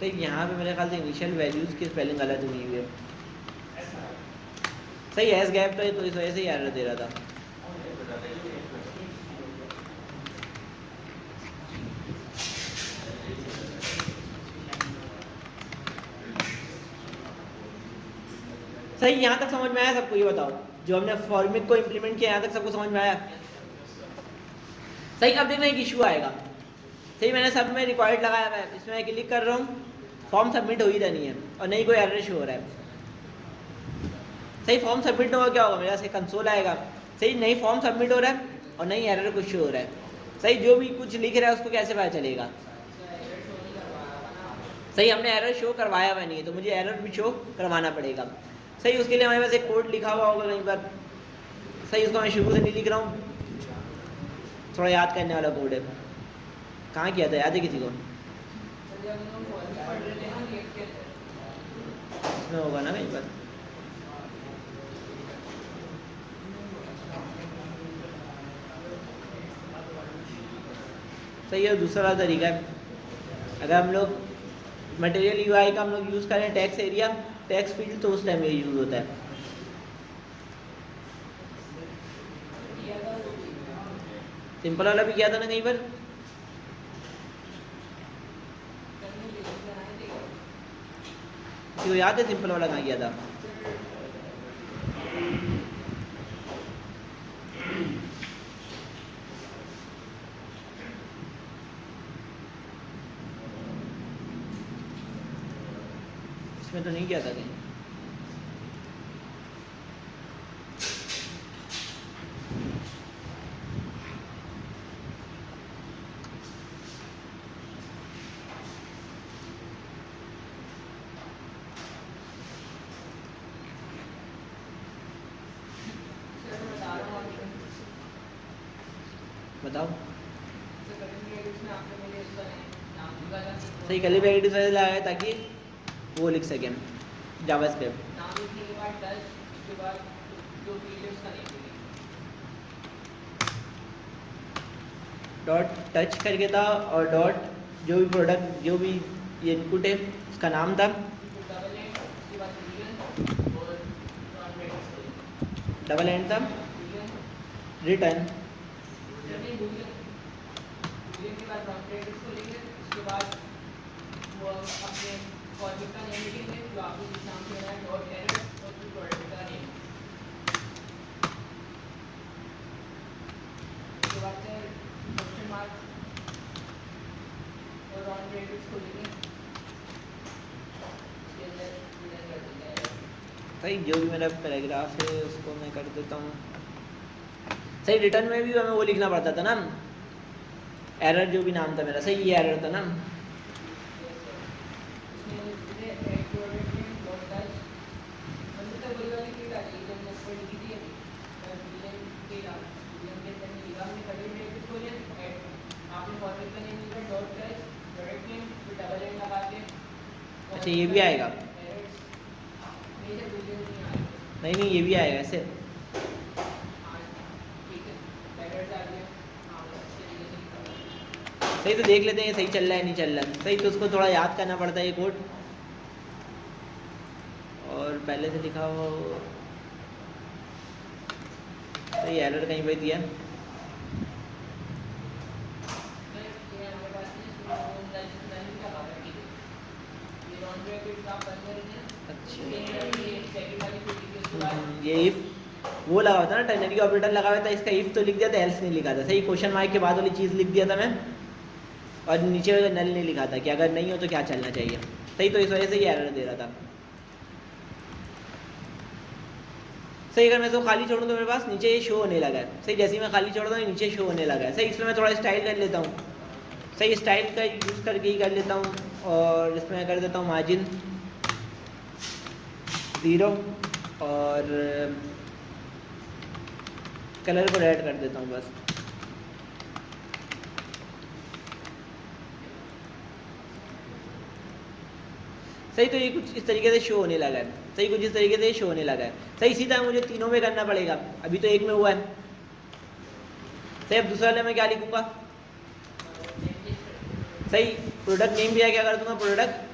तो यहाँ पे मेरे ख्याल से इनिशियल वैल्यूज की स्पेलिंग गलत हुई हुई है। सही, एस गैप तो इस वजह से ही एरर दे रहा था। सही, यहाँ तक समझ में आया सबको, ये बताओ जो हमने फॉर्मेट को इम्प्लीमेंट किया यहाँ तक सबको समझ में आया। सही, अब देखना एक इशू आएगा। सही, मैंने सब में रिक्वायर्ड लगाया हुआ है, इसमें मैं क्लिक कर रहा हूँ, फॉर्म सबमिट हो ही नहीं है और नहीं कोई एरर शो हो रहा है। सही, फॉर्म सबमिट होगा क्या होगा, मेरा से कंसोल आएगा। सही, नहीं फॉर्म सबमिट हो रहा है और नहीं एरर कुछ शो हो रहा है। सही, जो भी कुछ लिख रहा है उसको कैसे पता चलेगा। सही, हमने एरर शो करवाया हुआ नहीं है, तो मुझे एरर भी शो करवाना पड़ेगा। सही, उसके लिए हमारे पास एक कोड लिखा हुआ होगा कहीं पर। सही, उसको मैं शुरू से नहीं लिख रहा हूँ, थोड़ा याद करने वाला कोड है। कहाँ किया था, याद है किसी को, इसमें होगा ना कहीं पर। सही है, दूसरा तरीका है, अगर हम लोग मटेरियल यूआई का हम लोग यूज़ करें टैक्स एरिया, टैक्स फील्ड, तो उस टाइम ये यूज़ होता है। सिंपल वाला भी किया था ना कहीं पर, किसी को याद है सिंपल वाला कहाँ किया था। इसमें तो नहीं किया था कहीं। बताओ। सही, कल भी एडिट लगाया ताकि वो लिख सकें जावास्क्रिप्ट। नाम लिखने के बाद टच, उसके बाद जो फील्ड है उसका नेम लिखेंगे। डॉट टच करके था और डॉट जो भी प्रोडक्ट जो भी ये इनपुट है उसका नाम था, फिर डबल एंड, उसके बाद बूलियन और नॉन ब्रैकेट्स खोलेंगे। डबल एंड था, बूलियन, रिटर्न, नहीं बूलियन, बूलियन के बाद नॉन ब्रैकेट्स खोलेंगे। उसके बाद वो अपने फॉर्मेट का नेम लिखेंगे जो आपने जिस नाम से बनाया, डॉट एरर और फिर प्रोडक्ट का नेम। उसके बाद से क्वेश्चन मार्क और नॉन ब्रैकेट्स खोलेंगे, उसके अंदर रिटर्न कर देंगे एरर। सही जो भी मेरा पैराग्राफ है उसको मैं कर देता हूँ। सही रिटर्न में भी हमें वो लिखना पड़ता था ना, एरर जो भी नाम था मेरा, सही ये एरर था ना। उसमें लिखते थे add product name dot touch, मतलब तो वही वाली फील्ड आ गई जो हमने ऊपर लिखी थी अभी, बूलियन के नाम, बूलियन के अंदर लिखा हमने कर्ली ब्रैकेट खोले, एड आपने फॉर्मेट का नेम लिखा डॉट टच प्रोडक्ट नेम, फिर डबल एंड लगा के। अच्छा ये भी आएगा? एरर्स नहीं है, बूलियन नहीं आएगा। नहीं ये भी आएगा ऐसे। हाँ ठीक है, एरर्स आ गया। हाँ बस इस तरीके से लिखा हुआ है। सही तो देख लेते हैं सही चल रहा है नहीं चल रहा है। सही तो उसको थोड़ा याद करना पड़ता है ये कोड, और पहले से लिखा हुआ सही एरर कहीं पे दिया। ये हमारे पास है, इसमें वो नल का भाग है, ठीक है। ये नॉन ब्रैकेट्स आप बंद कर दें। अच्छा इसके अंदर ये सेकंड वाली फील्ड लिखी, उसके बाद ये इफ वो लगा होता ना, टर्नरी ऑपरेटर लगा हुआ था, इसका इफ तो लिख दिया था, एल्स नहीं लिखा था। सही क्वेश्चन मार्क के बाद वाली चीज़ लिख दिया था मैं, और नीचे नल नहीं लिखा था कि अगर नहीं हो तो क्या चलना चाहिए। सही तो इस वजह से ये एरर दे रहा था। सही अगर मैं इसको खाली छोड़ूं तो मेरे पास नीचे ये शो होने लगा है। सही जैसे ही मैं खाली छोड़ता हूँ नीचे शो होने लगा है। सही इसमें मैं थोड़ा स्टाइल कर लेता हूँ, सही स्टाइल का यूज़ करके ही कर लेता हूँ, और इसमें मैं कर देता हूँ मार्जिन 0 और कलर को रेड कर देता हूँ बस। सही तो ये कुछ इस तरीके से शो होने लगा है। सही कुछ इस तरीके से शो होने लगा है। सही सीधा मुझे तीनों में करना पड़ेगा, अभी तो एक में हुआ है। सही अब दूसरा वाले में क्या लिखूंगा? सही प्रोडक्ट नेम भी है, क्या कर दूंगा? प्रोडक्ट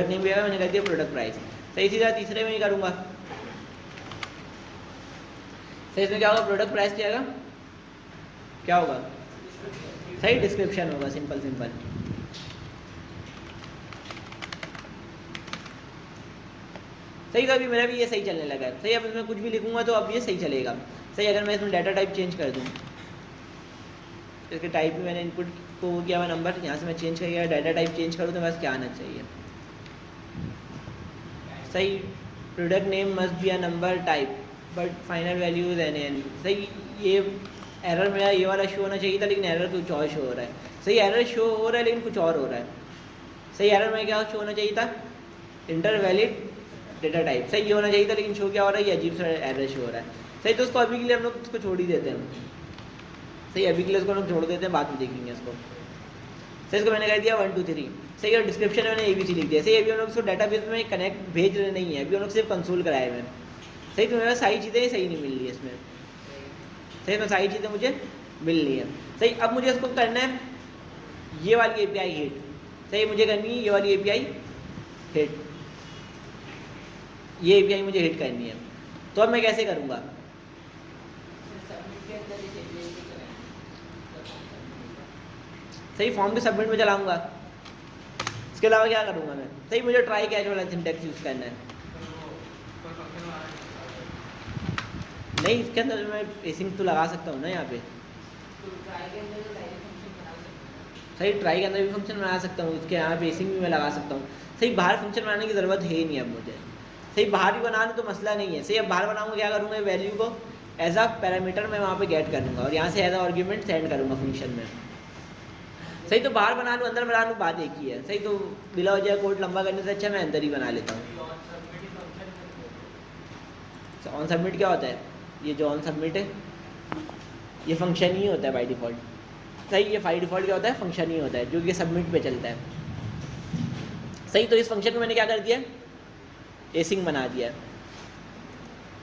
नेम भी है, मैंने कर दिया प्रोडक्ट प्राइस। सही सीधा तीसरे में ही करूंगा। सही इसमें क्या होगा? प्रोडक्ट प्राइस क्या होगा? क्या होगा? सही डिस्क्रिप्शन होगा, सिंपल सिंपल। सही तो अभी मेरा भी ये सही चलने लगा है। सही अब इसमें कुछ भी लिखूंगा तो अब ये सही चलेगा। सही अगर मैं इसमें डाटा टाइप चेंज कर दूँ, इसके टाइप में मैंने इनपुट को वो किया हुआ नंबर, यहाँ से मैं चेंज कर गया, डाटा टाइप चेंज करूँ तो बस क्या आना चाहिए? सही product name must be a number type but final value is an. सही ये एरर मेरा ये वाला शो होना चाहिए था, लेकिन एरर कुछ और शो हो रहा है। सही एरर शो हो रहा है लेकिन कुछ और हो रहा है। सही एरर में क्या शो होना चाहिए था? Inter valid data type. सही ये होना चाहिए था, लेकिन शो क्या हो रहा है? ये अजीब सा एरर शो हो रहा है। सही तो उसको अभी के लिए हम लोग उसको छोड़ ही देते हैं। सही अभी के लिए उसको हम लोग छोड़ देते हैं, बाद में देखेंगे इसको। सही इसको मैंने कह दिया 1 2 3। सही और डिस्क्रिप्शन में मैंने ABC लिख दिया। सही अभी हम लोग उसको डाटाबेस में कनेक्ट भेज रहे नहीं है, अभी हम लोग सिर्फ कंसोल कराए हुए हैं। सही तो मेरे पास सारी चीज़ें सही नहीं मिल रही है इसमें। सही तो सारी चीज़ें मुझे मिल रही है। सही अब मुझे इसको करना है ये वाली API हिट। सही मुझे करनी है ये वाली API हिट, ये API मुझे हिट करनी है। तो अब मैं कैसे करूँगा? सही फॉर्म के सबमिट में चलाऊंगा। इसके अलावा क्या करूँगा मैं? सही मुझे ट्राई कैच वाला सिंटैक्स यूज़ करना है। नहीं इसके अंदर मैं एसिंग तो लगा सकता हूँ ना यहाँ पे। सही ट्राई के अंदर भी फंक्शन बना सकता हूँ, इसके यहाँ पे एसिंग भी मैं लगा सकता हूँ। सही बाहर फंक्शन बनाने की ज़रूरत है ही नहीं अब मुझे। सही बाहर भी बना लूँ तो मसला नहीं है। सही अब बाहर बनाऊँगा क्या करूँगा? वैल्यू को एज अ पैरामीटर मैं वहाँ पे गेट कर लूँगा और यहाँ से एज अ आर्ग्यूमेंट सेंड करूँगा फंक्शन में। सही तो बाहर बना लूँ अंदर बना लूँ बात एक ही है। सही तो बिला वजह कोड लंबा करने से अच्छा मैं अंदर ही बना लेता हूँ। ऑन सबमिट क्या होता है? ये जो ऑन सबमिट है ये फंक्शन ही होता है बाय डिफ़ॉल्ट। सही ये फाइल डिफ़ॉल्ट क्या होता है, फंक्शन ही होता है जो कि सबमिट पे चलता है। सही, तो इस फंक्शन को मैंने क्या कर दिया, एसिंग बना दिया है।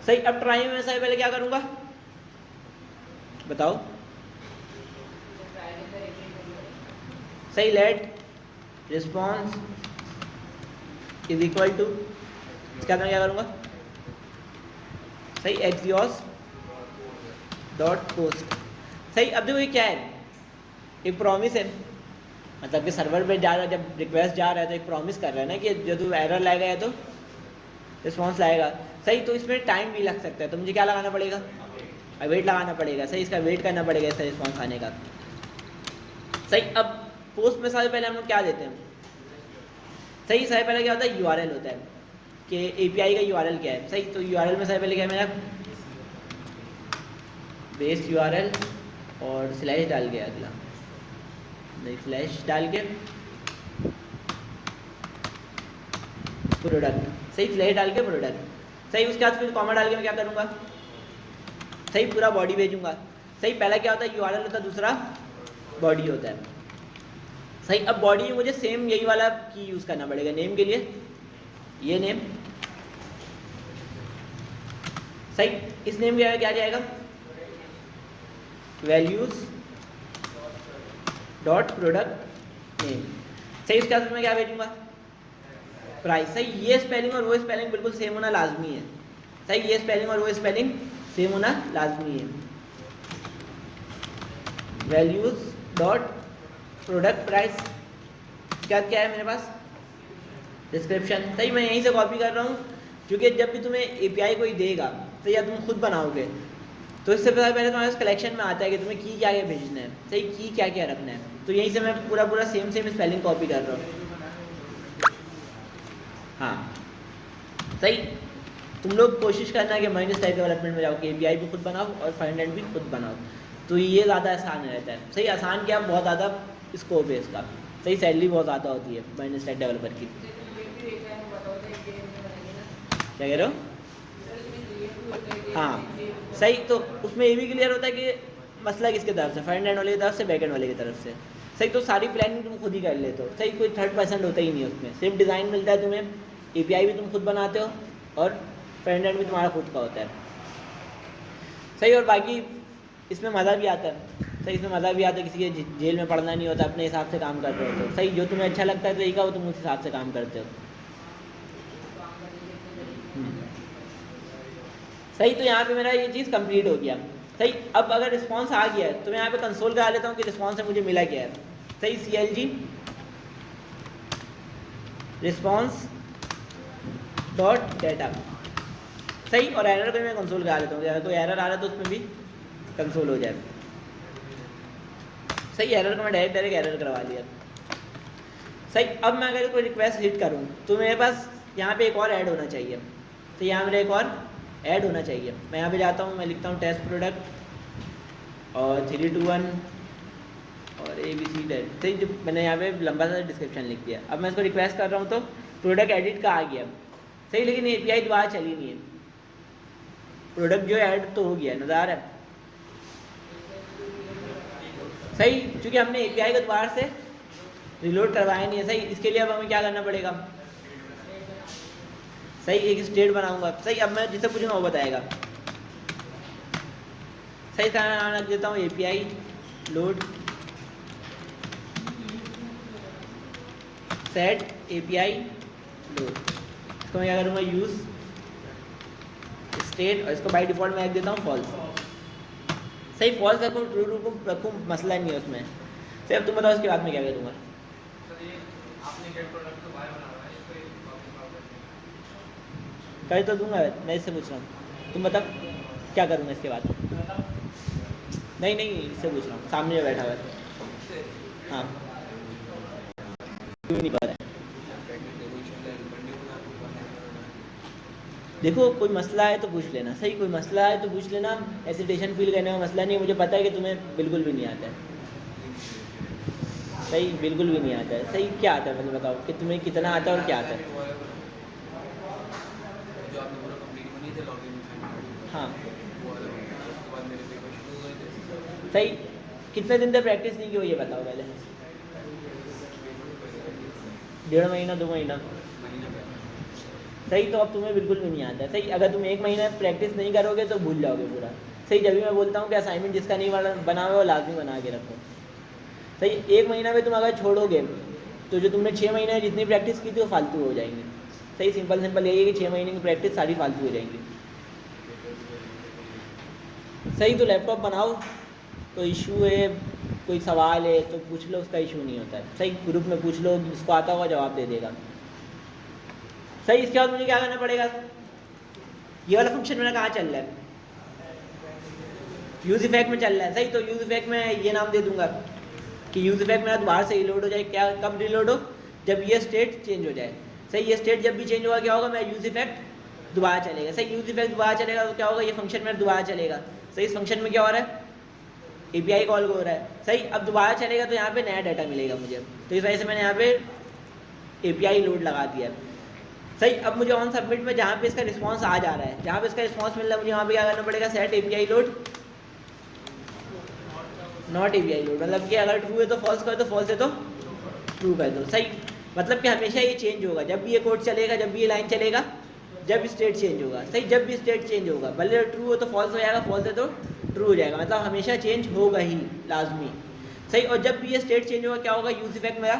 सही, अब ट्राई में सबसे पहले क्या करूँगा बताओ। ट्राई के अंदर एक करूँगा। सही, let response is equal to, इसके बाद मैं क्या करूँगा, सही, एक्सियोस डॉट पोस्ट। सही, अब देखो ये क्या है, एक प्रॉमिस है, मतलब कि सर्वर पे जा रहा है, जब रिक्वेस्ट जा रहा है तो एक प्रॉमिस कर रहा है ना कि जब तू एरर लाएगा या तो रिस्पॉन्स लाएगा। सही, तो इसमें टाइम भी लग सकता है, तो मुझे क्या लगाना पड़ेगा, वेट लगाना पड़ेगा। सही, इसका वेट करना पड़ेगा इसका रिस्पॉन्स आने का। सही, अब पोस्ट में सबसे पहले हम लोग क्या देते हैं, सही, सबसे पहले क्या होता है, यूआरएल होता है कि एपीआई का यूआरएल क्या है। सही, तो यूआरएल में सबसे पहले क्या है मेरा, बेस यूआरएल और स्लैश डाल के, अगला नहीं स्लैश डाल के प्रोडक्ट। सही, स्लैश डाल के प्रोडक्ट। सही, उसके बाद फिर कॉमा डाल के मैं क्या करूँगा, सही, पूरा बॉडी भेजूंगा। सही, पहला क्या होता है, यूआरएल होता है, दूसरा बॉडी होता है। सही, अब बॉडी में मुझे सेम यही वाला की यूज़ करना पड़ेगा नेम के लिए, ये नेम। सही, इस नेम के क्या जाएगा, वैल्यूज डॉट प्रोडक्ट नेम। सही, उसके बाद मैं क्या भेजूंगा, प्राइस। सही, ये स्पेलिंग और वो स्पेलिंग बिल्कुल सेम होना लाजमी है। सही, ये स्पेलिंग और वो स्पेलिंग सेम होना लाजमी है। वैल्यूज डॉट प्रोडक्ट प्राइस, क्या क्या है मेरे पास, डिस्क्रिप्शन। सही, मैं यहीं से कॉपी कर रहा हूँ क्योंकि जब भी तुम्हें एपीआई कोई देगा तो या तुम खुद बनाओगे तो इससे पहले तुम्हारे कलेक्शन में आता है कि तुम्हें की क्या क्या भेजना है। सही, की क्या क्या रखना है, तो यहीं से मैं पूरा पूरा सेम स्पेलिंग कॉपी कर रहा हूँ। हाँ, सही, तुम लोग कोशिश करना है कि माइनस टाइप डेवलपमेंट में जाओ कि एपीआई भी खुद बनाओ और फ्रंट एंड भी खुद बनाओ, तो ये ज़्यादा आसान रहता है। सही, आसान क्या, बहुत ज़्यादा स्कोप है इसका। सही, सैलरी बहुत ज़्यादा होती है माइनस टाइप डेवलपर की। क्या कह रहे हो, हाँ, सही, तो उसमें ये भी क्लियर होता है कि मसला किसके तरफ से, फ्रंट एंड वाले की तरफ से, बैक एंड वाले की तरफ से। सही, तो सारी प्लानिंग तुम खुद ही कर लेते हो। सही, कोई थर्ड पर्सन होता ही नहीं है उसमें, सिर्फ डिज़ाइन मिलता है तुम्हें, एपीआई भी तुम खुद बनाते हो और फ्रंट एंड भी तुम्हारा खुद का होता है। सही, और बाकी इसमें मज़ा भी आता है। सही, इसमें मज़ा भी आता है, किसी के जेल में पढ़ना नहीं होता, अपने हिसाब से काम कर रहे होते हो। सही, जो तुम्हें अच्छा लगता है तरीका वो तुम उस हिसाब से काम करते हो। सही, तो यहाँ पे मेरा ये चीज़ कंप्लीट हो गया। सही, अब अगर रिस्पांस आ गया है तो मैं यहाँ पे कंसोल करा लेता हूँ कि रिस्पांस से मुझे मिला क्या है। सही, CLG रिस्पांस डॉट डाटा। सही, और एरर को मैं कंसोल करा लेता हूँ, अगर कोई एरर आ रहा है तो उसमें भी कंसोल हो जाए। सही, एरर को मैं डायरेक्ट एरर करवा लिया। सही, अब मैं अगर कोई रिक्वेस्ट हिट करूँ तो मेरे पास यहाँ पे एक और ऐड होना चाहिए। तो यहाँ मेरा एक और ऐड होना चाहिए। मैं यहाँ पे जाता हूँ, मैं लिखता हूँ टेस्ट प्रोडक्ट और 321 और ABC डेट। सही, जो मैंने यहाँ पे लंबा सा डिस्क्रिप्शन लिख दिया। अब मैं इसको रिक्वेस्ट कर रहा हूँ तो प्रोडक्ट एडिट का आ गया। सही, लेकिन API दोबारा चली नहीं है, प्रोडक्ट जो ऐड तो हो गया, नज़र आ रहा है। सही, क्योंकि हमने API को दोबारा से रिलोड करवाया नहीं है। सही, इसके लिए अब हमें क्या करना पड़ेगा, सही, एक स्टेट बनाऊंगा। सही, अब मैं जिससे पूछूंगा वो बताएगा। सही, इसका नाम रख देता हूँ API load set API load. इसको मैं क्या करूँगा, यूज़ स्टेट, और इसको बाय डिफॉल्ट मैं रख देता हूँ फॉल्स। सही, फॉल्स रखूँ ट्रू रखूँ मसला नहीं है उसमें। सही, अब तुम बताओ इसके बाद में क्या करूँगा। कर तो दूंगा, मैं इससे पूछ रहा हूँ, तुम बताओ क्या करूँगा इसके बाद। नहीं नहीं, इससे पूछ रहा हूँ, सामने जो बैठा हुआ है। हाँ, क्यों नहीं पता है। देखो, कोई मसला है तो पूछ लेना। सही, कोई मसला है तो पूछ लेना, हेसिटेशन फील करने का मसला नहीं है। मुझे पता है कि तुम्हें बिल्कुल भी नहीं आता है। सही, बिल्कुल भी नहीं आता है। सही, क्या आता है मतलब बताओ कि तुम्हें कितना आता है और क्या आता है। हाँ, सही, कितने दिन तक प्रैक्टिस नहीं की हो ये बताओ पहले। 1.5 महीना 2 महीना सही। तो अब तुम्हें बिल्कुल भी नहीं आता है सही। अगर तुम 1 महीना प्रैक्टिस नहीं करोगे तो भूल जाओगे पूरा सही। जब भी मैं बोलता हूँ कि असाइनमेंट जिसका नहीं बना हुआ वो लाजमी बना के रखो सही। 1 महीना में तुम अगर छोड़ोगे तो जो तुमने 6 महीने में जितनी प्रैक्टिस की थी वो फालतू हो जाएंगी सही। सिंपल यही है कि 6 महीने की प्रैक्टिस सारी फालतू हो जाएंगी सही। तो लैपटॉप बनाओ, कोई इशू है कोई सवाल है तो पूछ लो, उसका इशू नहीं होता है सही। ग्रुप में पूछ लो, जिसको आता होगा जवाब दे देगा सही। इसके बाद मुझे क्या करना पड़ेगा, ये वाला फंक्शन मेरा कहाँ चल रहा है, यूज इफेक्ट में चल रहा है सही। तो यूज इफेक्ट में ये नाम दे दूंगा कि यूज इफेक्ट मेरा दोबारा से रिलोड हो जाए। क्या कब रिलोड हो, जब ये स्टेट चेंज हो जाए सही। ये स्टेट जब भी चेंज होगा क्या होगा, मेरा यूज इफेक्ट दोबारा चलेगा सही। यूज इफेक्ट दोबारा चलेगा तो क्या होगा, ये फंक्शन मेरा दोबारा चलेगा सही। इस फंक्शन में क्या हो रहा है, एपीआई कॉल हो रहा है सही। अब दोबारा चलेगा तो यहाँ पे नया डाटा मिलेगा मुझे, तो इस वजह से मैंने यहाँ पे एपीआई लोड लगा दिया सही। अब मुझे ऑन सबमिट में जहाँ पे इसका रिस्पांस आ जा रहा है, जहाँ पे इसका रिस्पांस मिल रहा है, मुझे वहाँ पे क्या करना पड़ेगा, set API load not API load. मतलब कि अगर ट्रू है तो फॉल्स कर दो, फॉल्स है तो ट्रू कर दो सही। मतलब कि हमेशा ये चेंज होगा, जब भी ये कोड चलेगा, जब भी ये लाइन चलेगा, जब स्टेट चेंज होगा सही। जब भी स्टेट चेंज होगा, भले ट्रू हो तो फॉल्स हो जाएगा, फॉल्स है तो ट्रू हो जाएगा। मतलब हमेशा चेंज होगा ही लाजमी सही। और जब भी ये स्टेट चेंज होगा क्या होगा, यूज इफेक्ट मेरा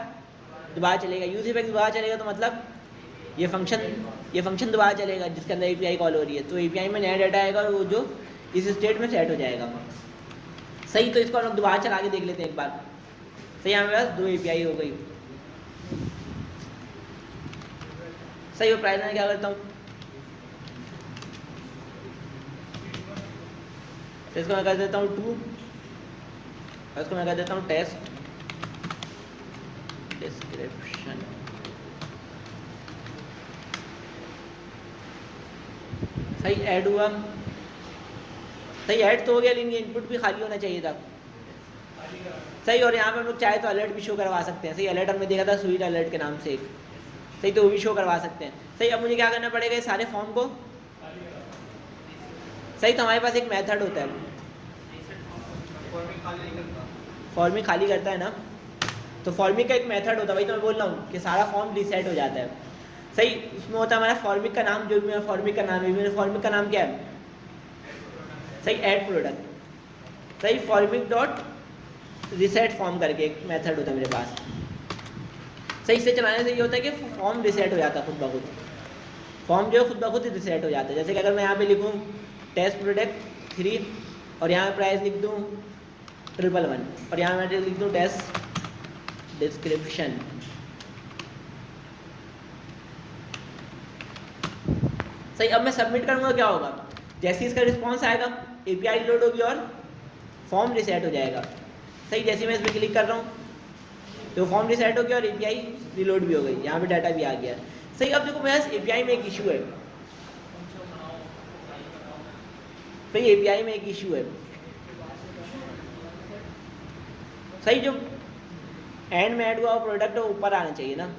दोबारा चलेगा। यूज इफेक्ट दोबारा चलेगा तो मतलब ये फंक्शन दोबारा चलेगा जिसके अंदर एपीआई कॉल हो रही है। तो एपीआई में नया डाटा आएगा और वो जो इस स्टेट में सेट हो जाएगा सही। तो इसको हम लोग दोबारा चला के देख लेते हैं एक बार सही। हमारे पास 2 एपीआई हो गई सही। और प्राइस में क्या करता हूँ, तो इसको मैं कर देता हूँ 2 और इसको मैं कर देता हूँ टेस्ट डिस्क्रिप्शन सही। ऐड हुआ सही, ऐड तो हो गया लेकिन इनपुट भी खाली होना चाहिए था सही। और यहाँ पे हम लोग चाहे तो अलर्ट भी शो करवा सकते हैं सही। अलर्ट हमने देखा था स्वीट अलर्ट के नाम से एक सही, तो वो भी शो करवा सकते हैं सही। अब मुझे क्या करना पड़ेगा, ये सारे फॉर्म को सही। तो हमारे पास एक मेथड होता है, फॉर्मिंग खाली करता है ना, तो फॉर्मिंग का एक मेथड होता है, वही तो मैं बोल रहा हूँ कि सारा फॉर्म रीसेट हो जाता है सही। उसमें होता है हमारा फॉर्मिंग का नाम, जो भी मेरा फॉर्मिंग का नाम है, मेरे फॉर्मिंग का नाम क्या है सही, ऐड प्रोडक्ट सही। फॉर्मिंग डॉट रिसेट फॉर्म करके एक मेथड होता है मेरे पास सही। इससे चलाने से ये होता है कि फॉर्म रिसेट हो जाता है खुद ब खुद। फॉर्म जो है खुद ब खुद रिसेट हो जाता है। जैसे कि अगर मैं यहाँ पे लिखूँ टेस्ट प्रोडक्ट 3 और यहाँ प्राइस लिख दूँ 111 और यहाँ मैं लिख दूँ टेस्ट डिस्क्रिप्शन सही। अब मैं सबमिट करूँगा, क्या होगा, जैसे इसका रिस्पांस आएगा एपीआई लोड होगी और फॉर्म रिसेट हो जाएगा सही। जैसे मैं इस पर क्लिक कर रहा हूँ तो फॉर्म रिसेट हो गया और एपीआई रिलोड भी हो गई, यहाँ पे डाटा भी आ गया सही। अब देखो मेरे पास एपीआई में एक इशू है सही। एपीआई में एक इशू है सही। जो एंड में ऐड हुआ प्रोडक्ट वो ऊपर आना चाहिए ना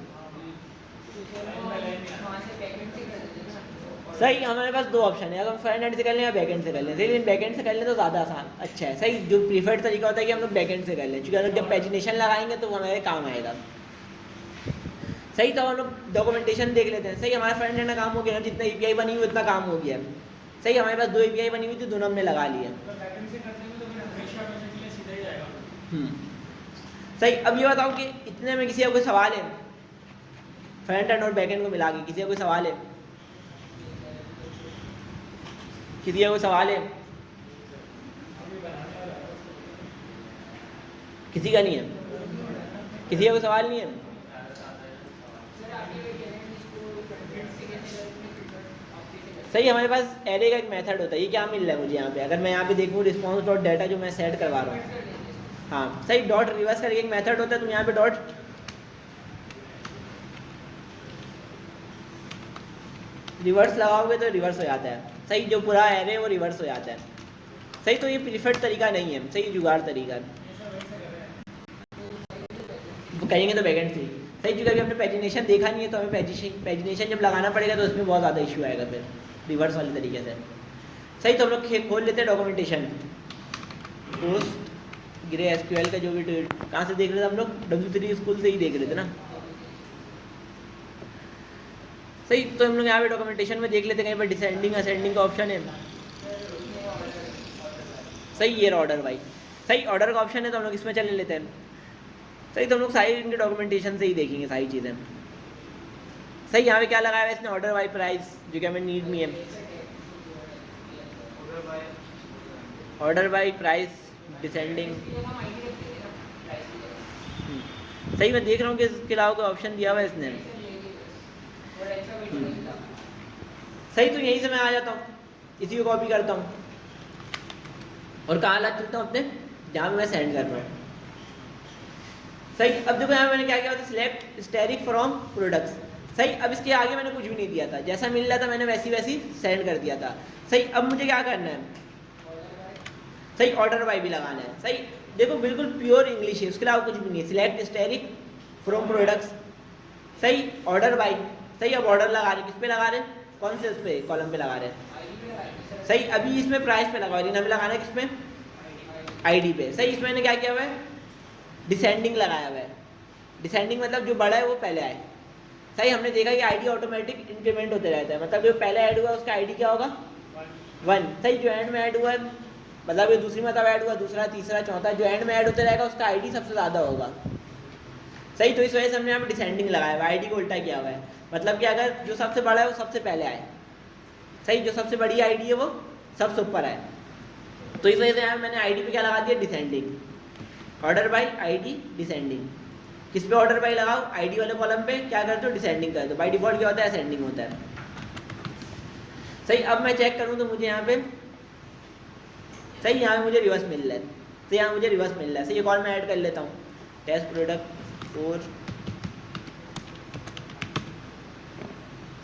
सही। हमारे पास 2 ऑप्शन है, अगर हम फ्रंट एंड से कर लें या बैक एंड से कर लें। लेकिन बैक एंड से कर लें तो ज़्यादा आसान अच्छा है सही। जो प्रीफर्ड तरीका होता है कि हम लोग बैक एंड से कर लें, क्योंकि अगर जब पैजिनेशन लगाएंगे तो वो हमारे काम आएगा सही। तो हम लोग डॉक्यूमेंटेशन देख लेते हैं सही। हमारा फ्रंट एंड का काम हो गया ना, जितना एपीआई बनी हुई उतना काम हो गया सही। हमारे पास 2 एपीआई बनी हुई थी, दोनों हमने लगा लिए सही। अब ये बताओ कि इतने में किसी का कोई सवाल है, फ्रंट एंड और बैक एंड को मिला के किसी का कोई सवाल है, किसी का कोई सवाल है, किसी का नहीं है, किसी का कोई सवाल नहीं है सही। हमारे पास एरे का एक मेथड होता है, ये क्या मिल रहा है मुझे यहाँ पे, अगर मैं यहाँ पे देखूँ रिस्पॉन्स डॉट डाटा जो मैं सेट करवा रहा हूँ, हाँ सही। डॉट रिवर्स करके एक मेथड होता है, तुम यहाँ पे डॉट रिवर्स लगाओगे तो रिवर्स हो जाता है सही। जो पूरा एरे वो रिवर्स हो जाता है सही। तो ये प्रीफर्ड तरीका नहीं है सही, जुगाड़ तरीका है, वो कहेंगे तो बैकएंड से सही। क्योंकि अभी हमने पैजिनेशन देखा नहीं है, तो हमें पैजिनेशन जब लगाना पड़ेगा तो उसमें बहुत ज़्यादा इशू आएगा फिर रिवर्स वाले तरीके से सही। तो हम लोग खोल लेते हैं डॉक्यूमेंटेशन, पोस्ट ग्रे एसक्यूएल का जो भी कहाँ से देख रहे थे हम लोग, W3 स्कूल से ही देख रहे थे ना। सही, तो हम लोग यहाँ पे डॉक्यूमेंटेशन में देख लेते कहीं पर डिसेंडिंग असेंडिंग का ऑप्शन है। सही, ये ऑर्डर बाई, सही ऑर्डर का ऑप्शन है तो हम लोग इसमें चले लेते हैं। सही, तो हम लोग सारी इनके डॉक्यूमेंटेशन से ही देखेंगे सारी चीज़ें। सही, यहाँ पे क्या लगाया है इसने, ऑर्डर बाई प्राइस, जो कि हमें नीड नहीं है। Order by price descending. सही, मैं देख रहा हूँ कि इसके अलावा कोई ऑप्शन दिया हुआ है इसने। सही, तो यहीं से मैं आ जाता हूँ, इसी को कॉपी करता हूँ और कहाँ ला चलता हूँ अपने, जहाँ पे मैं सेंड कर रहा हूँ। सही, अब देखो यहाँ मैंने क्या किया था, सिलेक्ट स्टेरिक फ्रॉम प्रोडक्ट्स। सही, अब इसके आगे मैंने कुछ भी नहीं दिया था, जैसा मिल रहा था मैंने वैसी वैसी सेंड कर दिया था। सही, अब मुझे क्या करना है, सही ऑर्डर बाई भी लगाना है। सही, देखो बिल्कुल प्योर इंग्लिश है, उसके अलावा कुछ भी नहीं है। सिलेक्ट स्टेरिक फ्रॉम प्रोडक्ट्स, सही ऑर्डर बाई। सही, अब ऑर्डर लगा रहे, किस पे लगा रहे, कौन से उस पे कॉलम पे लगा रहे हैं। सही, अभी इसमें प्राइस पे लगा रही, हमें लगाना है किस पे, आईडी पे। सही, इसमें मैंने क्या किया हुआ है, डिसेंडिंग लगाया हुआ है। डिसेंडिंग मतलब जो बड़ा है वो पहले आए। सही, हमने देखा कि आईडी ऑटोमेटिक इंक्रीमेंट होते रहता है, मतलब जो पहले ऐड हुआ उसका आईडी क्या होगा, 1। सही, जो एंड में ऐड हुआ है, मतलब ये दूसरी मतलब ऐड हुआ, दूसरा तीसरा चौथा, जो एंड में ऐड होते रहेगा उसका आईडी सबसे ज़्यादा होगा। सही, तो इस वजह से हमने यहाँ पे डिसेंडिंग लगाया हुआ है, आईडी को उल्टा किया हुआ है, मतलब कि अगर जो सबसे बड़ा है वो सबसे पहले आए। सही, जो सबसे बड़ी आईडी है वो सबसे ऊपर आए, तो इस वजह से यहाँ मैंने आईडी पे क्या लगा दिया, descending. Order by ID descending, किस पे ऑर्डर बाई लगाओ, आईडी वाले कॉलम पे क्या करते हो, डिसेंडिंग कर दो। बाई डिफॉल्ट क्या होता है, असेंडिंग होता है। सही, अब मैं चेक करूँ तो मुझे यहाँ पे, सही यहाँ पे मुझे रिवर्स मिल रहा है, तो यहाँ मुझे रिवर्स मिल रहा है। सही, एक और मैं ऐड कर लेता हूँ, टेस्ट प्रोडक्ट और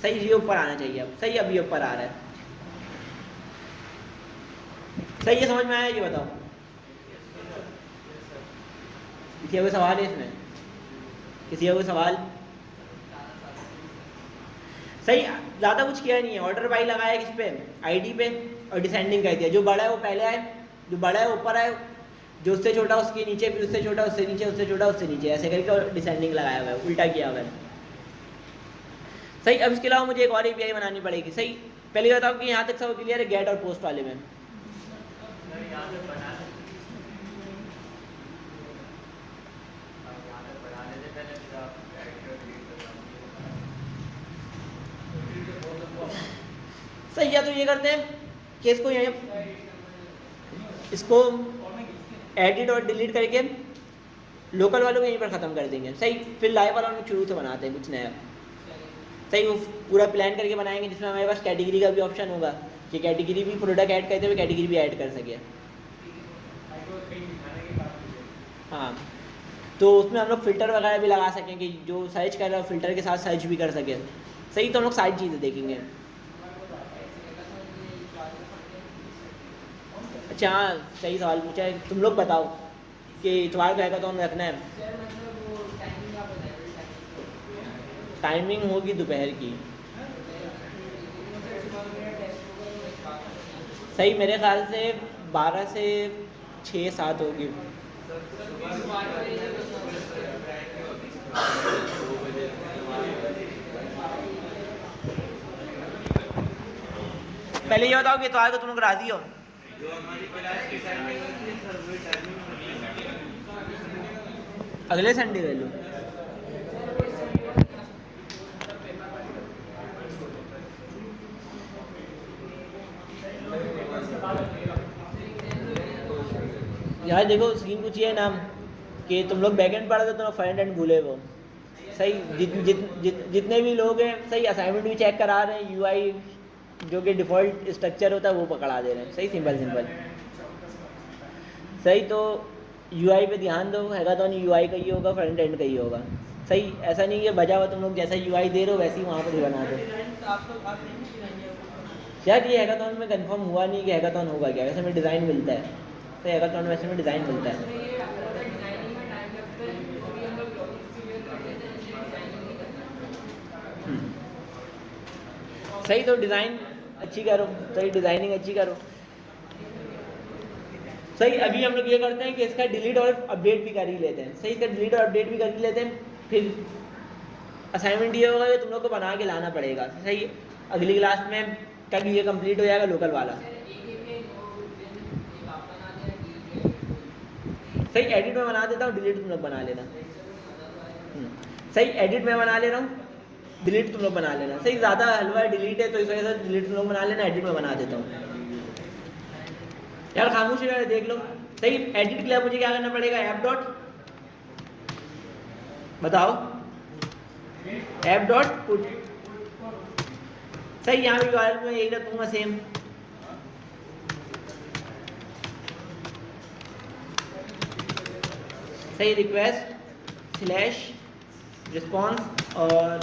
सही, ये ऊपर आना चाहिए अब। सही, अब ये ऊपर आ रहा है। सही, ये समझ में आया, ये बताओ किसी का कोई सवाल है इसमें, किसी का कोई सवाल। सही, ज़्यादा कुछ किया नहीं है, ऑर्डर बाई लगाया किस पे, आईडी पे, और डिसेंडिंग कर दिया। जो बड़ा है वो पहले आए, जो बड़ा है ऊपर आए, जो उससे छोटा उसके नीचे, फिर उससे छोटा उससे नीचे, उससे छोटा उससे नीचे, ऐसे करके डिसेंडिंग लगाया हुआ है, उल्टा किया हुआ है। सही, अब इसके अलावा मुझे एक और एपीआई बनानी पड़ेगी। सही, पहले बताओ कि यहाँ तक सब क्लियर है गेट और पोस्ट वाले में। सही, या तो ये करते हैं कि इसको यहाँ, इसको एडिट और डिलीट करके लोकल वालों को यहीं पर ख़त्म कर देंगे। सही, फिर लाइव वालों को शुरू से बनाते हैं कुछ नया। सही, वो पूरा प्लान करके बनाएंगे जिसमें हमारे पास कैटेगरी का भी ऑप्शन होगा कि कैटेगरी भी प्रोडक्ट ऐड करते हुए कैटेगरी भी ऐड कर सके। हाँ, तो उसमें हम लोग फ़िल्टर वगैरह भी लगा सकें कि जो सर्च कर रहा है फ़िल्टर के साथ सर्च भी कर सकें। सही, तो हम लोग सारी चीज़ें देखेंगे। अच्छा हाँ, सही सवाल पूछा है। तुम लोग बताओ कि इतवार को हैकाथॉन रखना है। टाइमिंग होगी दोपहर की। सही, मेरे ख्याल से 12 से 6-7 होगी। पहले ये बताओ कि इतवार को तुम लोग राजी हो। अगले संडे कर लो। यार देखो सीन कुछ ये है ना कि तुम लोग बैकएंड पढ़ा तो फ्रंट एंड भूले वो। सही, जितने भी लोग हैं सही असाइनमेंट भी चेक करा रहे हैं, यूआई जो कि डिफ़ॉल्ट स्ट्रक्चर होता है वो पकड़ा दे रहे हैं। सही, सिंपल। सही, तो यूआई पे ध्यान दो, हैकाथॉन यूआई का ही होगा, फ्रंट एंड का ही होगा। सही, ऐसा नहीं है बजा हुआ तुम लोग जैसा यूआई दे रहे हो वैसे ही वहाँ पर ही बना दो। यार ये हैकाथॉन में कंफर्म हुआ नहीं कि हैकाथॉन होगा क्या, वैसे में डिज़ाइन मिलता है। तो हैकाथॉन में वैसे में डिज़ाइन मिलता है। सही, तो डिज़ाइन अच्छी करो, सही डिज़ाइनिंग अच्छी करो। सही, अभी हम लोग ये करते हैं कि इसका डिलीट और अपडेट भी कर ही लेते हैं। सही, इसका डिलीट और अपडेट भी कर ही लेते हैं। फिर असाइनमेंट ये होगा कि तुम लोग को बना के लाना पड़ेगा। सही, अगली क्लास में तक ये कंप्लीट हो जाएगा लोकल वाला। सही, एडिट में बना देता हूँ, डिलीट तुम लोग बना लेना। सही, एडिट में बना ले रहा हूँ, डिलीट तुम लोग बना लेना। सही, ज़्यादा हलवा डिलीट है तो इस वजह से डिलीट तुम लोग बना लेना, एडिट में बना देता हूँ। यार खामोश है, देख लो। सही, एडिट के लिए मुझे क्या करना पड़ेगा? ऐप डॉट, बताओ, ऐप डॉट पुट। सही, यहाँ भी यूआरएल में यही रखूंगा सेम। सही, रिक्वेस्ट स्लैश रिस्पॉन्स और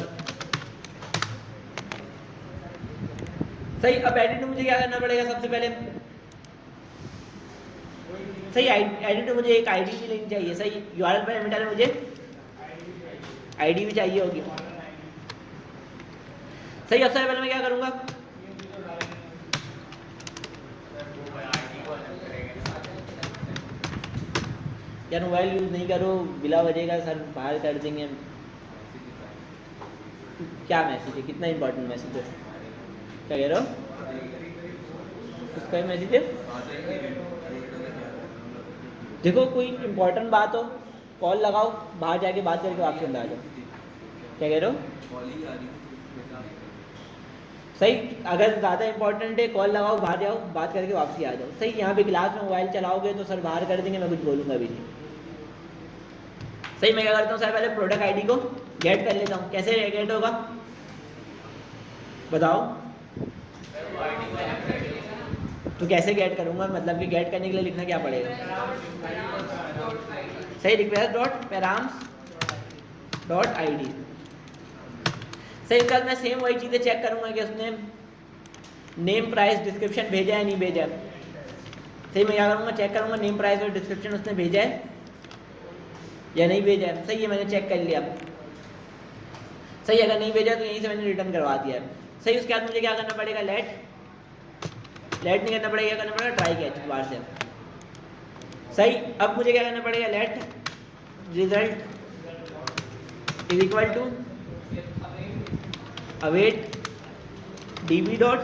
सही। अब एडिट में मुझे क्या करना पड़ेगा? सबसे पहले सही, एडिट में मुझे एक आईडी भी लेनी चाहिए। सही, यूआरएल पैरामीटर में मुझे आईडी भी चाहिए होगी। सही, अब सबसे पहले मैं क्या करूंगा? यार मोबाइल यूज नहीं करो, बिला बजेगा, सर बाहर कर देंगे। क्या मैसेज है? कितना इंपॉर्टेंट मैसेज है? क्या कह रहे हो? उसका मैसेज है? देखो, कोई इंपॉर्टेंट बात हो, कॉल लगाओ, बाहर जाके बात करके वापस अंदर आ जाओ। क्या कह रहे हो? सही, अगर ज़्यादा इंपॉर्टेंट है कॉल लगाओ, बाहर जाओ, बात करके वापसी आ जाओ। सही, यहाँ पे क्लास में मोबाइल चलाओगे तो सर बाहर कर देंगे, मैं कुछ बोलूँगा भी नहीं। सही, मैं क्या करता हूँ? सर पहले प्रोडक्ट आईडी को गेट कर लेता हूँ। कैसे गेट होगा बताओ? तो कैसे गेट करूँगा? मतलब कि गेट करने के लिए लिखना क्या पड़ेगा? सही, request dot params dot ID. सही, इसके बाद मैं सेम वही चीज़ें चेक करूँगा कि उसने नेम प्राइस डिस्क्रिप्शन भेजा है नहीं भेजा है। सही, मैं क्या करूँगा? चेक करूँगा नेम प्राइस और डिस्क्रिप्शन उसने भेजा है या नहीं भेजा है। सही है, मैंने चेक कर लिया। सही, अगर नहीं भेजा तो यहीं से मैंने रिटर्न करवा दिया है। सही, उसके बाद मुझे क्या करना पड़ेगा? लेट नहीं करना पड़ेगा, क्या करना पड़ेगा? ट्राई कैच बार से। सही, अब मुझे क्या करना पड़ेगा? Let result is equal to await db dot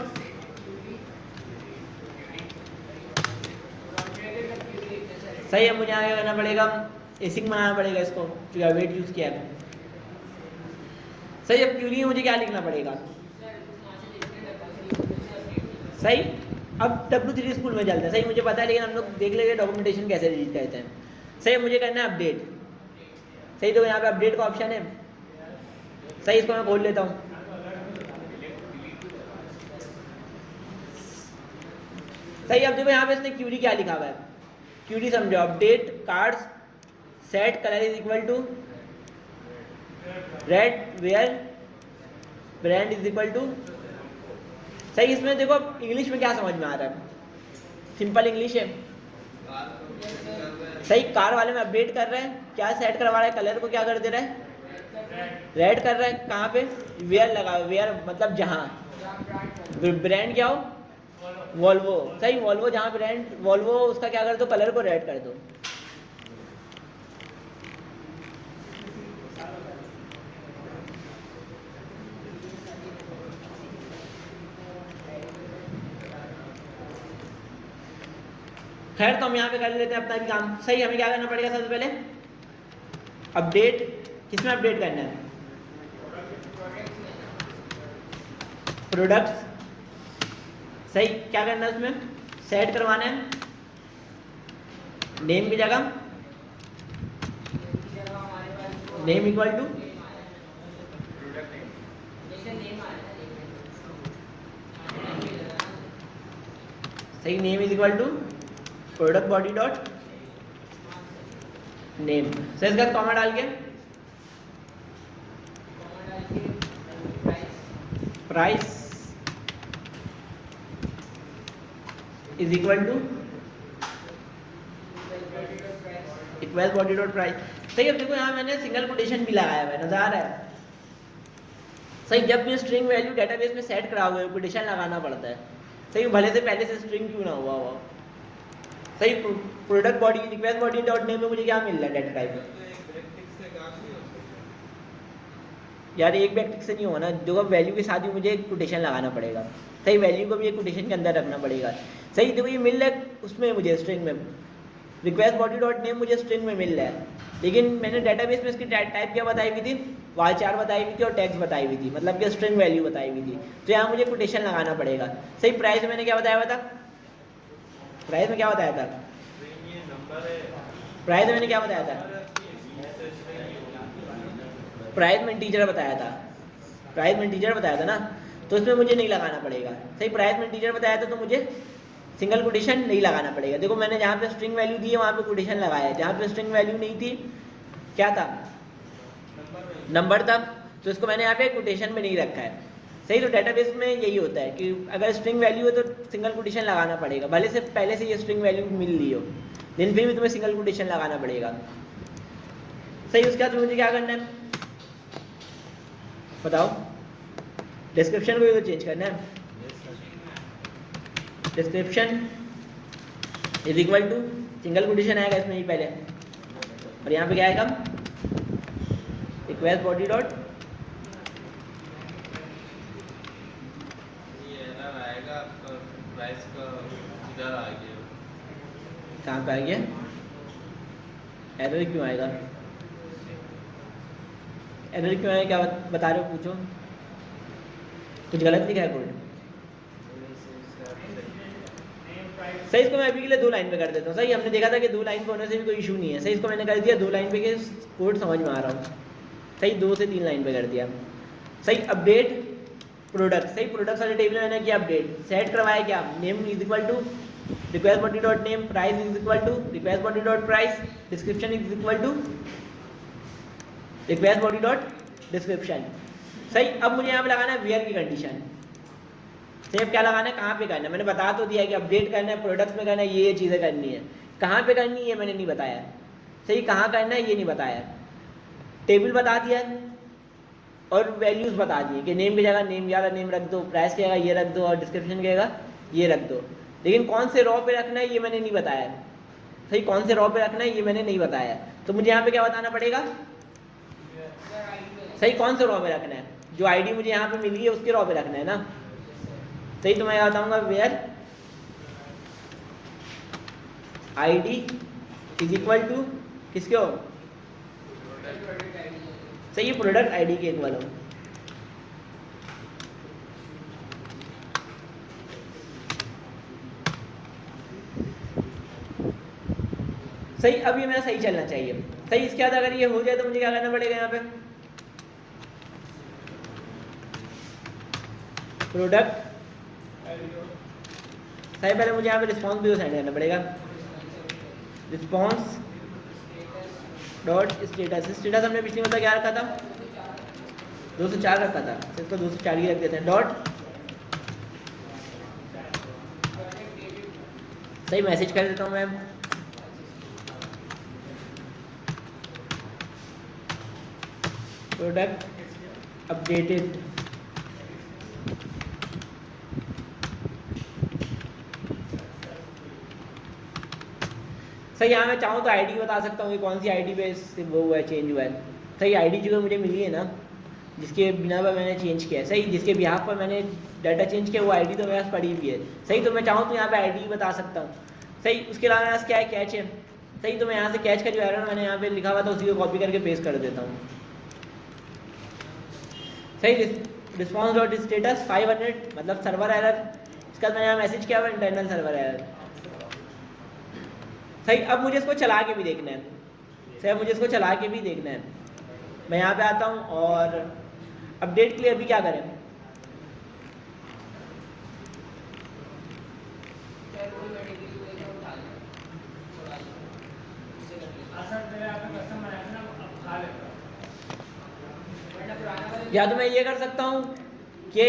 सही है। मुझे आगे करना पड़ेगा, एसिंग बनाना पड़ेगा इसको, जो अवेट यूज किया है। सही, अब क्यूरी मुझे क्या लिखना पड़ेगा? सही, अब W3 स्कूल में चलते हैं। सही, मुझे पता है, लेकिन हम लोग देख लेंगे डॉक्यूमेंटेशन कैसे डिलीट करते हैं। सही, मुझे करना है अपडेट। सही, तो यहाँ पे अपडेट का ऑप्शन है। सही, इसको मैं खोल लेता हूँ। सही, अब देखो यहाँ पे इसने क्यूरी क्या लिखा हुआ है? क्यूरी समझो, update cards set colour is equal to red where brand is equal to. सही, इसमें देखो इंग्लिश में क्या समझ में आ रहा है? सिंपल इंग्लिश है। सही, कार वाले में अपडेट कर रहे हैं, क्या सेट करवा रहा है? कलर को क्या कर दे रहा है? रेड कर रहा है। कहाँ पे? वेयर लगा, वेयर मतलब जहाँ। ब्रांड क्या हो? वॉल्वो। सही, वॉल्वो जहाँ ब्रांड वॉल्वो, उसका क्या कर दो? कलर को रेड कर दो। खैर, तो हम यहाँ पे कर लेते हैं अपना भी काम। सही, हमें क्या करना पड़ेगा? सबसे पहले अपडेट, किसमें अपडेट करना है? प्रोडक्ट्स। सही, क्या करना है उसमें? सेट करवाना है नेम की जगह नेम इक्वल टू सही, name is equal to product body dot name. सही, इसका कॉमा डाल के price is equal to equal body dot price. सही, अब देखो यहाँ मैंने सिंगल कोटेशन भी लगाया हुआ है, नजर आ रहा है? सही, जब भी स्ट्रिंग वैल्यू डेटाबेस में सेट कराओगे कोटेशन लगाना पड़ता है। सही, भले से पहले से स्ट्रिंग क्यों ना हुआ। सही product body request body dot name में मुझे क्या मिल रहा है डाटा टाइप? यार एक बैकटिक से नहीं होगा ना, जो अब वैल्यू के साथ ही मुझे एक कोटेशन लगाना पड़ेगा। सही वैल्यू को भी एक कोटेशन के अंदर रखना पड़ेगा। सही देखो ये मिल रहा है उसमें मुझे स्ट्रिंग में, रिक्वेस्ट बॉडी डॉट नेम मुझे स्ट्रिंग में मिल रहा है, लेकिन मैंने डेटाबेस में इसकी टाइप क्या बताई हुई थी, varchar बताई हुई थी और टैग्स बताई हुई थी, मतलब कि स्ट्रिंग वैल्यू बताई हुई थी। तो यहाँ मुझे कोटेशन लगाना पड़ेगा। सही प्राइस में मैंने क्या बताया हुआ था, प्राइस में क्या बताया था, प्राइस में मैंने क्या बताया था, प्राइस में इंटीजर बताया था, प्राइस में इंटीजर बताया था ना, तो इसमें मुझे नहीं लगाना पड़ेगा। सही प्राइस में इंटीजर बताया था तो मुझे सिंगल कोटेशन नहीं लगाना पड़ेगा। देखो मैंने जहाँ पे स्ट्रिंग वैल्यू दी है वहाँ पे कोटेशन लगाया है, जहाँ पे स्ट्रिंग वैल्यू नहीं थी क्या था, नंबर था, तो इसको मैंने यहाँ पे कोटेशन में नहीं रखा है। सही तो डेटाबेस में यही होता है कि अगर स्ट्रिंग वैल्यू है तो सिंगल कोटेशन लगाना पड़ेगा, भले से पहले से ये स्ट्रिंग वैल्यू मिल रही हो लेकिन फिर भी तुम्हें सिंगल कोटेशन लगाना पड़ेगा। सही उसके बाद मुझे क्या करना है बताओ, डिस्क्रिप्शन को भी तो चेंज करना है। Description is equal to single quotation आएगा इसमें ही पहले, और यहाँ पे क्या आएगा, रिक्वेस्ट बॉडी डॉट कहाँ पे आ गया, एरर क्यों आएगा, एरर क्यों आएगा, क्या बता रहे हो, पूछो, कुछ गलत लिखा है कोड। सही इसको मैं अभी के लिए 2 लाइन पे कर देता हूँ। सही हमने देखा था कि 2 लाइन पे होने से भी कोई इशू नहीं है। सही इसको मैंने कर दिया 2 लाइन पे कि कोड समझ में आ रहा हूँ। सही 2 से 3 लाइन पे कर दिया। सही अपडेट प्रोडक्ट, सही प्रोडक्ट वाले टेबल में मैंने किया अपडेट, सेट करवाया क्या, name is equal to request body dot name, price is equal to request body dot price, description is equal to request body dot description. सही अब मुझे यहाँ पे लगाना है वेयर की कंडीशन। सेव क्या लगाना है, कहाँ पे करना है, मैंने बता तो दिया कि अपडेट करना है, प्रोडक्ट्स में करना है, ये चीज़ें करनी है। कहाँ पे करनी है मैंने नहीं बताया। सही कहाँ करना है ये नहीं बताया, टेबल बता दिया और वैल्यूज़ बता दिए कि नेम की जगह नेम या नेम रख दो, प्राइस की जगह ये रख दो और डिस्क्रिप्शन की जगह ये रख दो। लेकिन कौन से रॉ पे रखना है ये मैंने नहीं बताया। सही कौन से रॉ पे रखना है ये मैंने नहीं बताया, तो मुझे यहाँ पे क्या बताना पड़ेगा, सही कौन से रॉ पे रखना है, जो आईडी मुझे यहाँ पे मिल गई है उसके रॉ पे रखना है ना। सही तो मैं बताऊंगा where ID is equal to किसके हो, सही प्रोडक्ट आईडी के इक्वल हो। सही अब ये मेरा सही चलना चाहिए। सही इसके बाद अगर ये हो जाए तो मुझे क्या करना पड़ेगा, यहाँ पे प्रोडक्ट सही पहले मुझे यहाँ पे रिस्पॉन्स भी सेंड करना पड़ेगा, रिस्पॉन्स डॉट स्टेटस। स्टेटस हमने पिछली मतलब क्या रखा था, 204 रखा था, इसको 204 ही रख देते हैं। डॉट सही मैसेज कर देता हूँ मैं, प्रोडक्ट अपडेटेड। सही यहाँ मैं चाहूँ तो आईडी बता सकता हूँ कि कौन सी आईडी पे वो हुआ है, चेंज हुआ है। सही आईडी जो मुझे मिली है ना, जिसके बिना पर मैंने चेंज किया है, सही जिसके बिहाफ पर मैंने डाटा चेंज किया वो आईडी तो मेरे पास पड़ी हुई है। सही तो मैं चाहूँ तो यहाँ पे आईडी बता सकता हूँ। सही उसके अलावा मेरे पास क्या है, कैच है। सही तो मैं यहाँ से कैच का जो एरर मैंने यहाँ पे लिखा हुआ था उसी को कॉपी करके पेस्ट कर देता हूँ। सही रिस्पॉन्स डॉट स्टेटस 500 मतलब सर्वर एरर, इसका मैंने यहाँ मैसेज किया हुआ इंटरनल सर्वर एरर। सही अब मुझे इसको चला के भी देखना है, सही अब मुझे इसको चला के भी देखना है। मैं यहाँ पे आता हूँ और अपडेट के लिए अभी क्या करें, या तो मैं ये कर सकता हूँ कि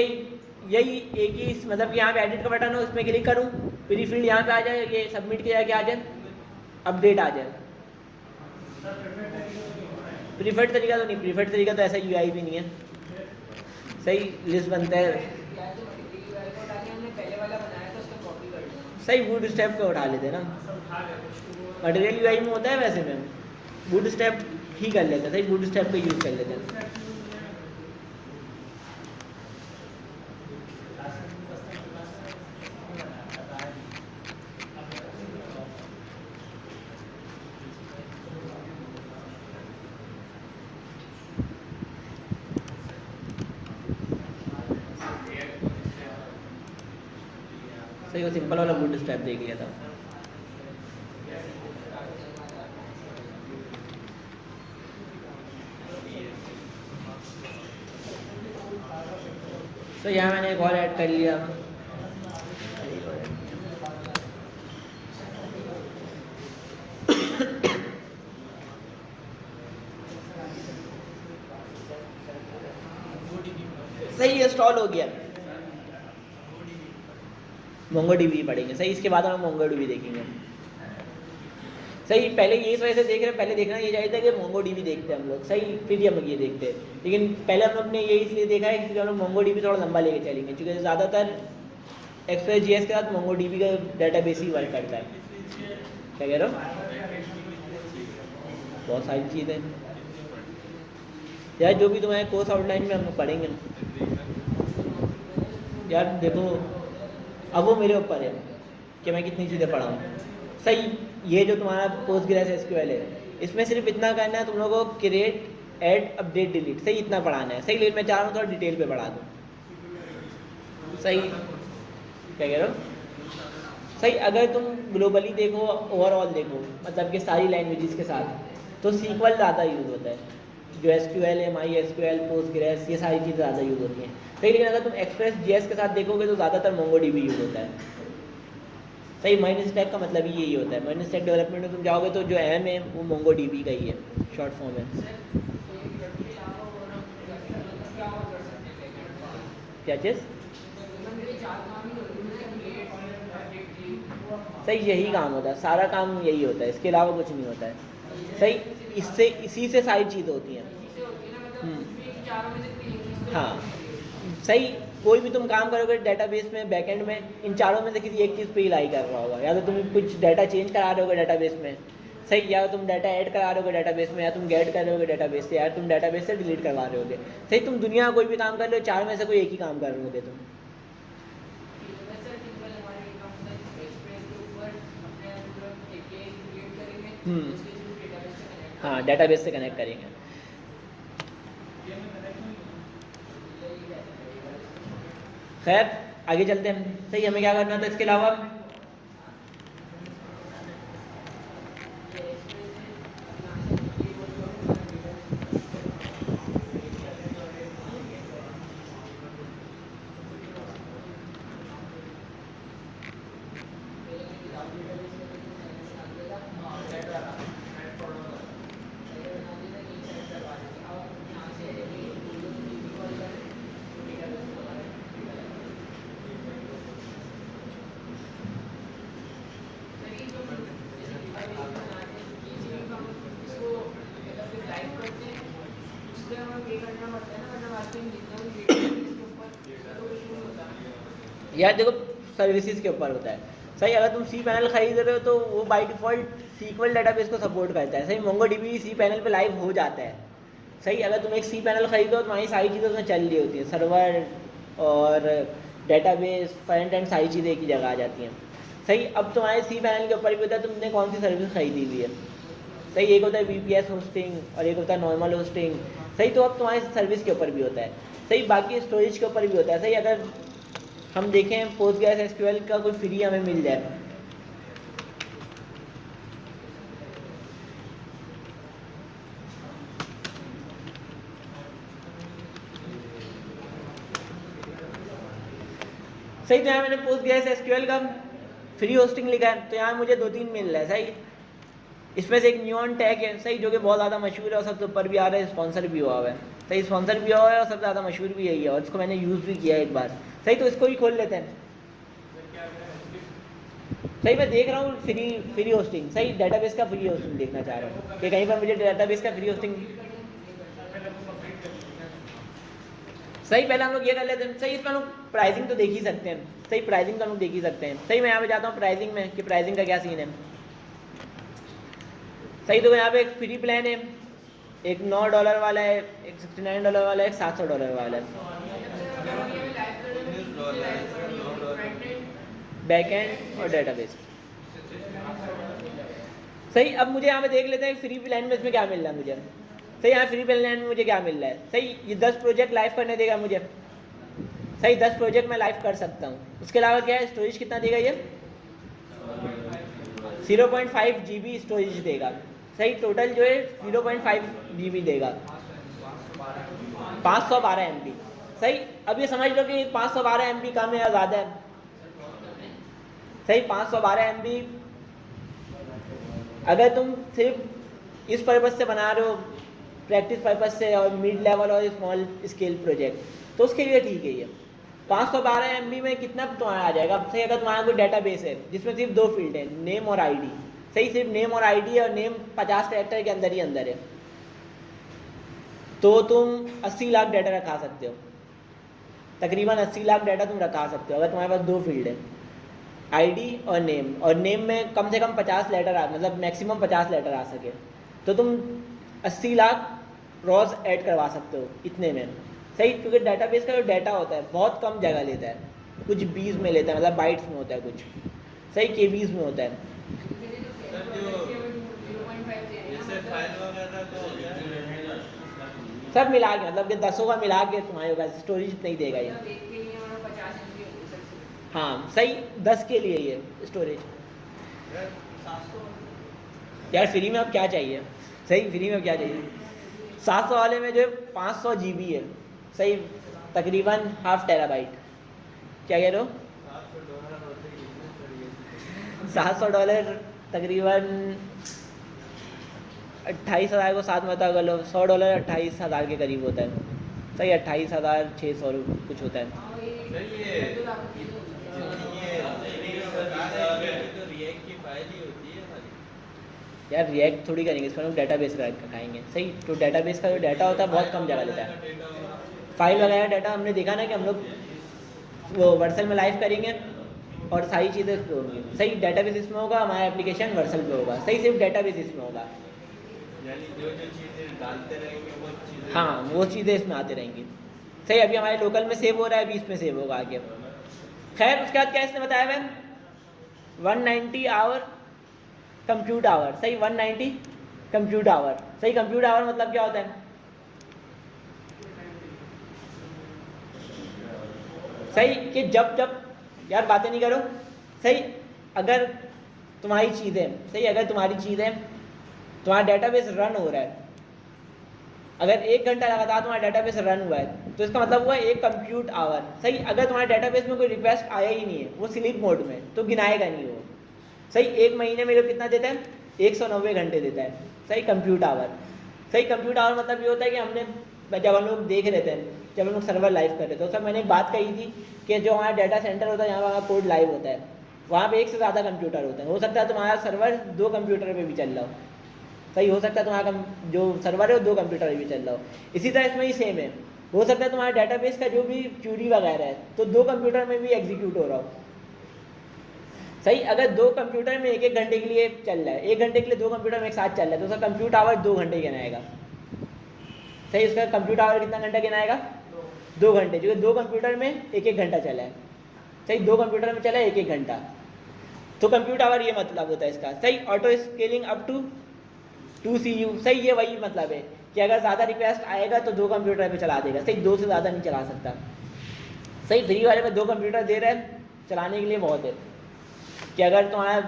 यही एक ही मतलब कि यहाँ पे एडिट का बटन हो, उसमें क्लिक करूँ, प्री फील्ड यहाँ पे आ जाए, ये सबमिट किया जाके आ जाए, अपडेट आ जाए। प्रीफर्ड तरीका तो नहीं, प्रीफर्ड तरीका तो ऐसा यूआई भी नहीं है। सही लिस्ट बनता है, सही बूट स्टेप पे उठा लेते हैं ना, मटेरियल यूआई में होता है वैसे में बूट स्टेप ही कर लेते हैं, सही बूट स्टेप का यूज़ कर लेते हैं। सही वो सिंपल वाला बूट स्टेप देख लिया था। तो यहाँ मैंने एक और ऐड कर लिया। सही इंस्टॉल हो गया, मोंगो डीबी पढ़ेंगे। सही इसके बाद हम मोंगो डीबी देखेंगे। सही पहले ये इस वजह से देख रहे हैं, पहले देखना ये चाहिए था कि मोंगो डीबी देखते हैं हम लोग, सही फिर हम ये देखते हैं, लेकिन पहले हम लोग ने ये इसलिए देखा है क्योंकि हम लोग मोंगो डीबी थोड़ा लंबा लेके चलेंगे, क्योंकि ज़्यादातर एक्सप्रेस जीएस के साथ मोंगो डीबी का डाटाबेस ही वर्क करता है। क्या कह रहे हो? बहुत सारी चीज़ें यार, जो भी तुम्हारे कोर्स आउटलाइन में हम लोग पढ़ेंगे यार। देखो अब वो मेरे ऊपर है कि मैं कितनी चीज़ें पढ़ाऊँ। सही ये जो तुम्हारा पोस्टग्रेस एसक्यूएल है, इसमें सिर्फ इतना करना है तुम लोगों को, क्रिएट, ऐड, अपडेट, डिलीट, सही इतना पढ़ाना है। सही लेकिन मैं चाह रहा हूँ थोड़ा डिटेल पे पढ़ा दूँ। सही क्या कह रहे हो? सही अगर तुम ग्लोबली देखो, ओवरऑल देखो, मतलब कि सारी लैंग्वेजेस के साथ, तो सीक्वल ज़्यादा यूज़ होता है। जो एसक्यूएल है, माई एसक्यूएल, पोस्टग्रेस, ये सारी चीज़ें ज़्यादा यूज़ होती हैं। सही लेकिन अगर तुम एक्सप्रेस जीएस के साथ देखोगे तो ज़्यादातर मोंगो डीबी यूज़ होता है। सही माइन स्टैक का मतलब ही यही होता है। माइन स्टैक डेवलपमेंट में तुम जाओगे तो जो एम है वो मोंगो डीबी का ही है, शॉर्ट फॉर्म है। क्या चीज़? सही यही काम होता है, सारा काम यही होता है, इसके अलावा कुछ नहीं होता है। सही इससे इसी से सारी चीज़ें होती हैं। हाँ सही, कोई भी तुम काम करोगे डेटाबेस में, बैकएंड में, इन चारों में से किसी एक चीज़ पे ही लाई कर रहा होगा। या तो तुम कुछ डाटा चेंज करा रहे होगे डेटाबेस में, सही, या तुम डाटा ऐड करा रहे होगे डेटाबेस में, या तुम गेट कर रहे होगे डेटाबेस से, या तुम डेटाबेस से डिलीट करवा रहे होगे। सही तुम दुनिया का कोई भी काम कर रहे हो, चार में से कोई एक ही काम कर रहे होगे तुम। हाँ डेटाबेस से कनेक्ट करेंगे। खैर आगे चलते हैं। सही हमें क्या करना था इसके अलावा? यार देखो सर्विसेज के ऊपर होता है। सही अगर तुम सी पैनल खरीद रहे हो तो वो बाय डिफ़ॉल्ट सीक्वल डेटाबेस को सपोर्ट करता है। सही मोंगो डीबी सी पैनल पे लाइव हो जाता है। सही अगर तुम एक सी पैनल खरीदो तो तुम्हारी सारी चीज़ें उसमें चल रही होती हैं, सर्वर और डेटाबेस, फ्रंट एंड, सारी चीज़ें एक ही जगह आ जाती हैं। सही अब तुम्हारे सी पैनल के ऊपर भी होता है तुमने कौन सी सर्विस खरीदी हुई है। सही एक होता है VPS होस्टिंग और एक होता है नॉर्मल होस्टिंग। सही तो अब तुम्हारे सर्विस के ऊपर भी होता है। सही बाकी स्टोरेज के ऊपर भी होता है। सही अगर हम देखें पोस्टग्रेस एसक्यूएल का कोई फ्री हमें मिल जाए, सही तो यहाँ मैंने पोस्टग्रेस एसक्यूएल का फ्री होस्टिंग लिखा है तो यहाँ मुझे 2-3 मिल रहा है। सही इसमें से एक न्यून टैग है, सही जो कि बहुत ज़्यादा मशहूर है और सबसे ऊपर भी आ रहा है, स्पॉन्सर भी हुआ है। सही स्पॉन्सर भी हुआ है और सबसे ज़्यादा मशहूर भी यही है और इसको मैंने यूज़ भी किया है एक बार। सही तो इसको ही खोल लेते हैं। सही मैं देख रहा हूँ फ्री होस्टिंग, सही डेटाबेस का फ्री होस्टिंग देखना चाह रहा हूँ कि कहीं पर मुझे डेटाबेस का फ्री होस्टिंग। सही, पहले हम लोग ये कर लेते हैं। सही, इसमें हम लोग प्राइसिंग तो देख ही सकते हैं। सही, प्राइसिंग तो हम लोग देख ही सकते हैं। सही, मैं यहाँ पे जाता हूँ प्राइसिंग में कि प्राइसिंग का क्या सीन है। सही, तो यहाँ पे एक फ्री प्लान है, एक $9 वाला है, एक $69 वाला है, एक $700 वाला है, बैक एंड और डेटाबेस। सही, अब मुझे यहाँ पे देख लेते हैं फ्री प्लान में इसमें क्या मिल रहा है मुझे। सही, यहाँ फ्री प्लान में मुझे क्या मिल रहा है। सही, ये 10 प्रोजेक्ट लाइव करने देगा मुझे। सही, 10 प्रोजेक्ट मैं लाइव कर सकता हूँ। उसके अलावा क्या है, स्टोरेज कितना देगा ये, 0.5 GB स्टोरेज देगा। सही, टोटल जो है 0.5 GB देगा, 512 MB। सही, अब ये समझ लो कि 512 MB कम है या ज़्यादा है। सही, 512 MB अगर तुम सिर्फ इस पर्पज़ से बना रहे हो, प्रैक्टिस पर्पज़ से और मिड लेवल और स्मॉल स्केल प्रोजेक्ट, तो उसके लिए ठीक है ये। 512 MB में कितना तुम्हारा आ जाएगा। अब सही, अगर तुम्हारा कोई डेटाबेस है जिसमें सिर्फ 2 फील्ड है, नेम और आईडी। सही, सिर्फ नेम और आईडी है और नेम 50 कैरेक्टर के अंदर ही अंदर है, तो तुम 80 लाख डाटा रखा सकते हो। तकरीबन 80 लाख डाटा तुम रखा सकते हो अगर तुम्हारे पास 2 फील्ड है, आईडी और नेम में कम से कम 50 लेटर मतलब मैक्सिमम 50 लेटर आ सके, तो तुम 80 लाख रॉज ऐड करवा सकते हो इतने में। सही, क्योंकि डेटाबेस का जो डाटा होता है बहुत कम जगह लेता है, कुछ बीज में लेता है, मतलब बाइट्स में होता है कुछ। सही, केबीज में होता है। सब मिला के, मतलब कि 10 का मिला के तुम्हारे होगा, स्टोरेज नहीं देगा ये। हाँ सही, 10 के लिए ये स्टोरेज। यार फ्री में अब क्या चाहिए। सही, फ्री में अब क्या चाहिए। 700 वाले में जो है 500 GB है। सही, तकरीबन ½ टेराबाइट। क्या कह रहे हो, $700 तकरीबन 28,000 को 7 मत कर लो, $100 28,000 के करीब होता है। सही, 28,600 कुछ होता है। यार रिएक्ट थोड़ी करेंगे, इस पर हम डेटाबेस का खाएंगे। सही, तो डेटाबेस का जो डाटा होता है बहुत कम जगह लेता है। फाइल वगैरह डाटा हमने देखा ना कि हम लोग वो वर्सल में लाइव करेंगे और सारी चीज़ें उस पर होंगी। सही, डेटाबेस इसमें होगा, हमारा एप्लीकेशन वर्सल पे होगा। सही, सिर्फ डेटाबेस इसमें होगा, यानी जो चीज़ें डालते रहेंगे वो चीज़ें, हाँ वो चीज़ें इसमें आती रहेंगी। सही, अभी हमारे लोकल में सेव हो रहा है, अभी इसमें सेव होगा आगे। खैर, उसके बाद क्या इसने बताया मैम, 190 आवर कंप्यूट आवर। सही, 190 कंप्यूट आवर। सही, कंप्यूट आवर मतलब क्या होता है। सही, कि जब जब यार बातें नहीं करो। सही, अगर तुम्हारी चीज़ें, सही अगर तुम्हारी चीज़ें, तुम्हारा डेटाबेस रन हो रहा है, अगर 1 घंटा लगातार तुम्हारा डेटाबेस रन हुआ है तो इसका मतलब हुआ 1 कंप्यूट आवर। सही, अगर तुम्हारे डेटाबेस में कोई रिक्वेस्ट आया ही नहीं है, वो स्लीप मोड में, तो गिनाएगा नहीं वो। सही, 1 महीने में जो कितना देता है, 190 घंटे देता है। सही, कंप्यूट आवर। सही, कंप्यूट आवर मतलब ये होता है कि हमने जब हम लोग देख रहे थे, जब हम लोग सर्वर लाइव कर रहे थे, तो सब मैंने एक बात कही थी कि जो हमारा डाटा सेंटर होता है जहाँ हमारा कोड लाइव होता है, वहाँ पे 1 से ज़्यादा कंप्यूटर होते हैं। हो सकता है तुम्हारा सर्वर 2 कंप्यूटर पे भी चल रहा हो। सही, हो सकता है तुम्हारा जो सर्वर है वो 2 कंप्यूटर पे भी चल रहा हो। इसी तरह इसमें ही सेम है, हो सकता है तुम्हारा डेटाबेस का जो भी क्यूरी वगैरह है तो 2 कंप्यूटर में भी एग्जीक्यूट हो रहा हो। सही, अगर 2 कंप्यूटर में 1-1 घंटे के लिए चल रहा है, 1 घंटे के लिए 2 कंप्यूटर में एक साथ चल रहा है, तो उसका कंप्यूट आवर 2 घंटे गिनाएगा। सही, उसका कंप्यूट आवर कितना घंटा गिनाएगा, 2 घंटे, क्योंकि 2 कंप्यूटर में 1-1 घंटा चला है। सही, 2 कंप्यूटर में चला है 1-1 घंटा, तो कंप्यूट आवर ये मतलब होता है इसका। सही, auto scaling up to 2 CU। सही, ये वही मतलब है कि अगर ज़्यादा रिक्वेस्ट आएगा तो 2 कंप्यूटर पे चला देगा। सही, 2 से ज़्यादा नहीं चला सकता। सही, फ्री वाले में 2 कंप्यूटर दे रहे हैं चलाने के लिए, बहुत है कि अगर तुम्हारा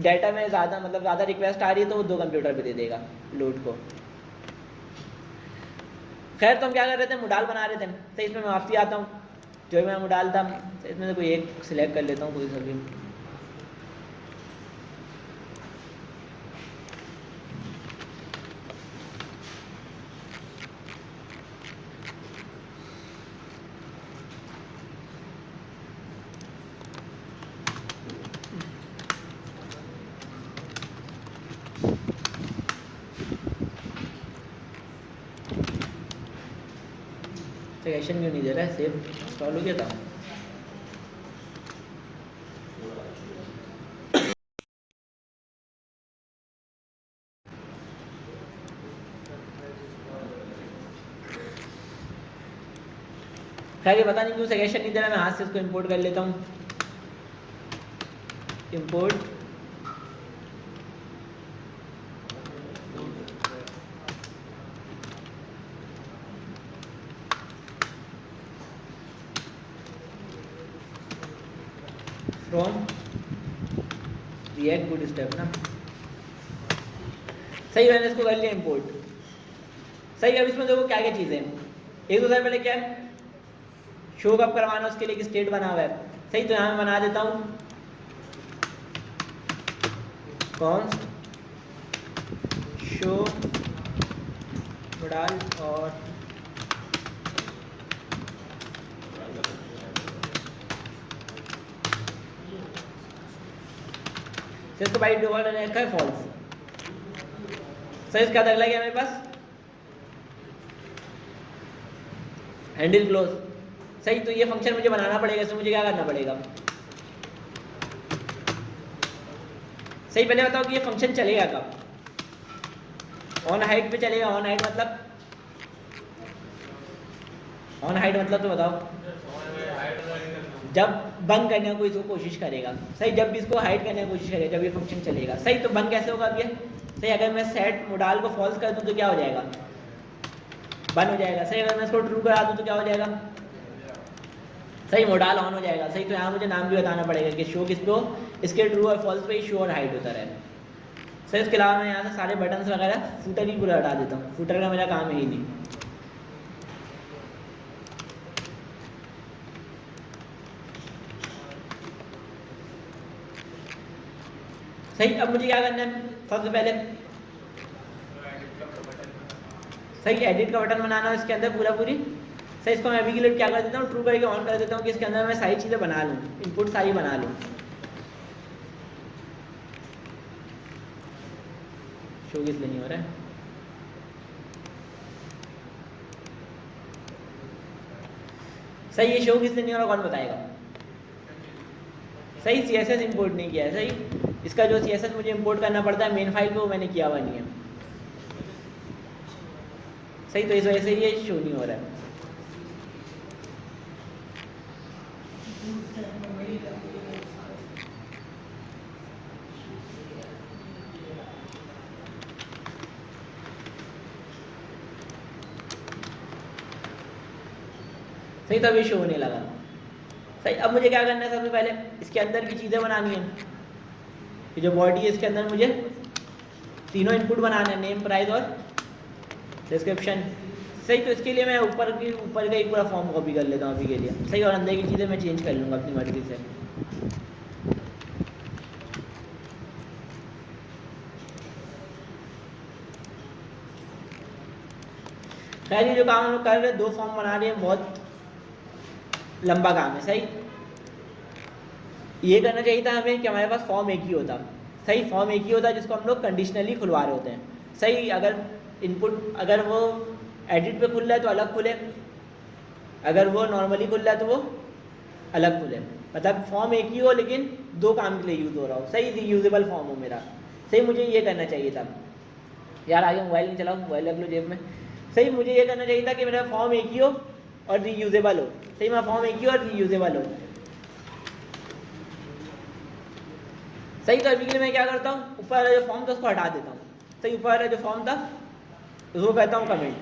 डाटा में ज़्यादा मतलब ज़्यादा रिक्वेस्ट आ रही है तो वो 2 कंप्यूटर पे दे देगा लोड को। खैर, तो हम क्या कर रहे थे, मोडाल बना रहे थे। सही, इसमें मैं वापसी आता हूँ, जो मैं मोडाल था इसमें से कोई एक सिलेक्ट कर लेता हूँ, कोई सा भी। सजेशन क्यों नहीं दे रहा है? सेव इंस्टॉल हो गया था। खैर ये पता नहीं क्यों सजेशन नहीं दे रहा, मैं हाथ से इसको इंपोर्ट कर लेता हूँ। Import from react good step ना, सही मैंने इसको कर लिया इंपोर्ट। सही, अब इसमें देखो क्या क्या चीज़ें हैं। एक तो पहले क्या है, शो कब करवाना उसके लिए एक स्टेट बना हुआ है। सही, तो यहाँ मैं बना देता हूँ कॉन्स्ट शो मोडाल और इसको बाई डिफॉल्ट रखा है फॉल्स। सही, इसका अगला क्या है मेरे पास, हैंडल क्लोज। सही, तो ये फंक्शन मुझे बनाना पड़ेगा, इसमें मुझे क्या करना पड़ेगा। सही, पहले बताओ कि ये फंक्शन चलेगा कब। ऑन हाइट पे चलेगा। ऑन हाइट मतलब, ऑन हाइट मतलब तो बताओ, जब बंद करने की कोई इसको कोशिश करेगा। सही, जब भी इसको हाइड करने की कोशिश करेगा जब ये फंक्शन चलेगा। सही, तो बंद कैसे होगा अब ये। सही, अगर मैं सेट मोडाल को फॉल्स कर दूं तो क्या हो जाएगा, बंद हो जाएगा। सही, अगर मैं इसको ट्रू करा दूं तो क्या हो जाएगा, सही मोडाल ऑन हो जाएगा। सही, तो यहाँ मुझे नाम भी बताना पड़ेगा कि शो किस पे हो, इसके ट्रू और फॉल्स पे शो और हाइड होता रहे। सही, इसके अलावा मैं यहाँ से सारे बटन्स वगैरह फूटर ही पूरा हटा देता हूँ, फूटर का मेरा काम है ही नहीं। सही, अब मुझे क्या करना है, सबसे पहले सही एडिट का बटन बनाना है इसके अंदर पूरा पूरी। सही, इसको मैं अभी के लिए क्या कर देता हूँ, ट्रू करके ऑन कर देता हूँ कि इसके अंदर मैं सारी चीज़ें बना लूँ, इनपुट सारी बना लूँ। शो किस लिए नहीं हो रहा है, सही ये शो किस लिए नहीं हो रहा, कौन बताएगा। सही, CSS इंपोर्ट नहीं किया है। सही, इसका जो CSS मुझे इंपोर्ट करना पड़ता है मेन फाइल पे, वो मैंने किया हुआ नहीं है। सही, तो इस वजह से ये शो नहीं हो रहा है। सही, तब ये शो होने लगा। सही, अब मुझे क्या करना है, सबसे पहले इसके अंदर की चीज़ें बनानी है। ये जो बॉडी है इसके अंदर मुझे तीनों इनपुट बनाने हैं, नेम प्राइस और डिस्क्रिप्शन। सही, तो इसके लिए मैं ऊपर का एक पूरा फॉर्म कॉपी कर लेता हूँ अभी के लिए। सही, और अंदर की चीज़ें मैं चेंज कर लूँगा अपनी मर्जी से। खैर, ये जो काम हम लोग कर रहे हैं, 2 फॉर्म बना रहे हैं, बहुत लंबा काम है। सही, ये करना चाहिए था हमें कि हमारे पास फॉर्म एक ही होता। सही, फॉर्म एक ही होता जिसको हम लोग कंडीशनली खुलवा रहे होते हैं। सही, अगर इनपुट अगर वो एडिट पे खुल रहा है तो अलग खुले, अगर वो नॉर्मली खुल रहा है तो वो अलग खुले। मतलब फॉर्म एक ही हो लेकिन 2 काम के लिए यूज़ हो रहा हो। सही, रीयूजेबल फॉर्म हो मेरा। सही, मुझे ये करना चाहिए था। यार आगे मोबाइल नहीं चलाओ, मोबाइल रख लो जेब में। सही, मुझे ये करना चाहिए था कि मेरा फॉर्म एक ही हो और रीयूजेबल हो। सही, मेरा फॉर्म एक ही और रीयूजेबल हो। सही, तो अभी के लिए मैं क्या करता हूँ, ऊपर वाला जो फॉर्म था उसको हटा देता हूँ। सही, ऊपर वाला जो फॉर्म था उसको कहता हूँ कमेंट।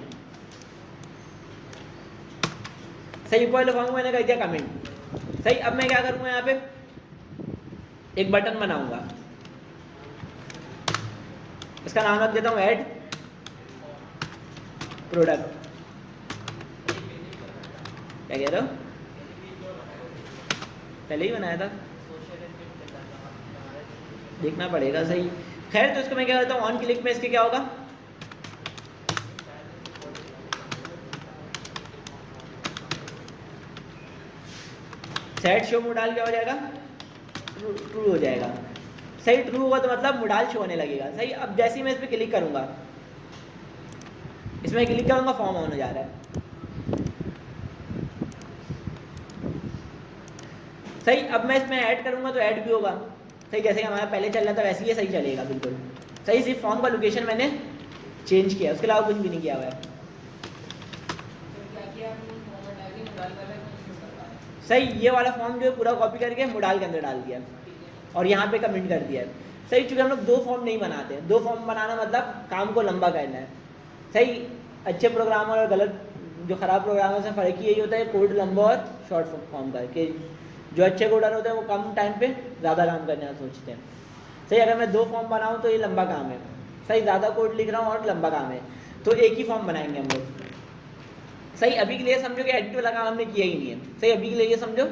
सही, ऊपर वाले फॉर्म को मैंने कह दिया कमेंट। सही, अब मैं क्या करूँगा, यहाँ पे एक बटन बनाऊंगा, इसका नाम रख देता हूँ ऐड प्रोडक्ट। क्या कह रहे हो, पहले ही बनाया था, देखना पड़ेगा। सही, खैर तो इसको मैं क्या करता हूँ, ऑन क्लिक में इसके क्या होगा, सेट शो मोडाल क्या हो जाएगा, ट्रू हो जाएगा। सही, ट्रू हुआ तो मतलब मोडाल शो होने लगेगा। सही, अब जैसे ही मैं इस पर क्लिक करूंगा, इसमें क्लिक करूंगा, फॉर्म ऑन हो जा रहा है। सही, अब मैं इसमें ऐड करूँगा तो ऐड भी होगा। सही, जैसे हमारा पहले चल रहा था वैसे ही सही चलेगा बिल्कुल। सही, सिर्फ फॉर्म का लोकेशन मैंने चेंज किया, उसके अलावा कुछ भी नहीं किया हुआ है। सही, ये वाला फॉर्म जो है पूरा कॉपी करके मोडाल के अंदर डाल दिया और यहाँ पे कमेंट कर दिया। सही, चूँकि हम लोग 2 फॉर्म नहीं बनाते, 2 फॉर्म बनाना मतलब काम को लंबा करना है। सही, अच्छे प्रोग्रामर और गलत जो ख़राब प्रोग्रामर से फ़र्क ही यही होता है कोड लंबा और शॉर्ट फॉर्म का, कि जो अच्छे कोडर होते हैं वो कम टाइम पे ज़्यादा काम करने का सोचते हैं। सही, अगर मैं 2 फॉर्म बनाऊँ तो ये लंबा काम है। सही, ज़्यादा कोड लिख रहा हूँ और लंबा काम है, तो एक ही फॉर्म बनाएंगे हम लोग। सही, अभी के लिए समझो कि एडिट वाला काम हमने किया ही नहीं है। सही, अभी के लिए ये समझो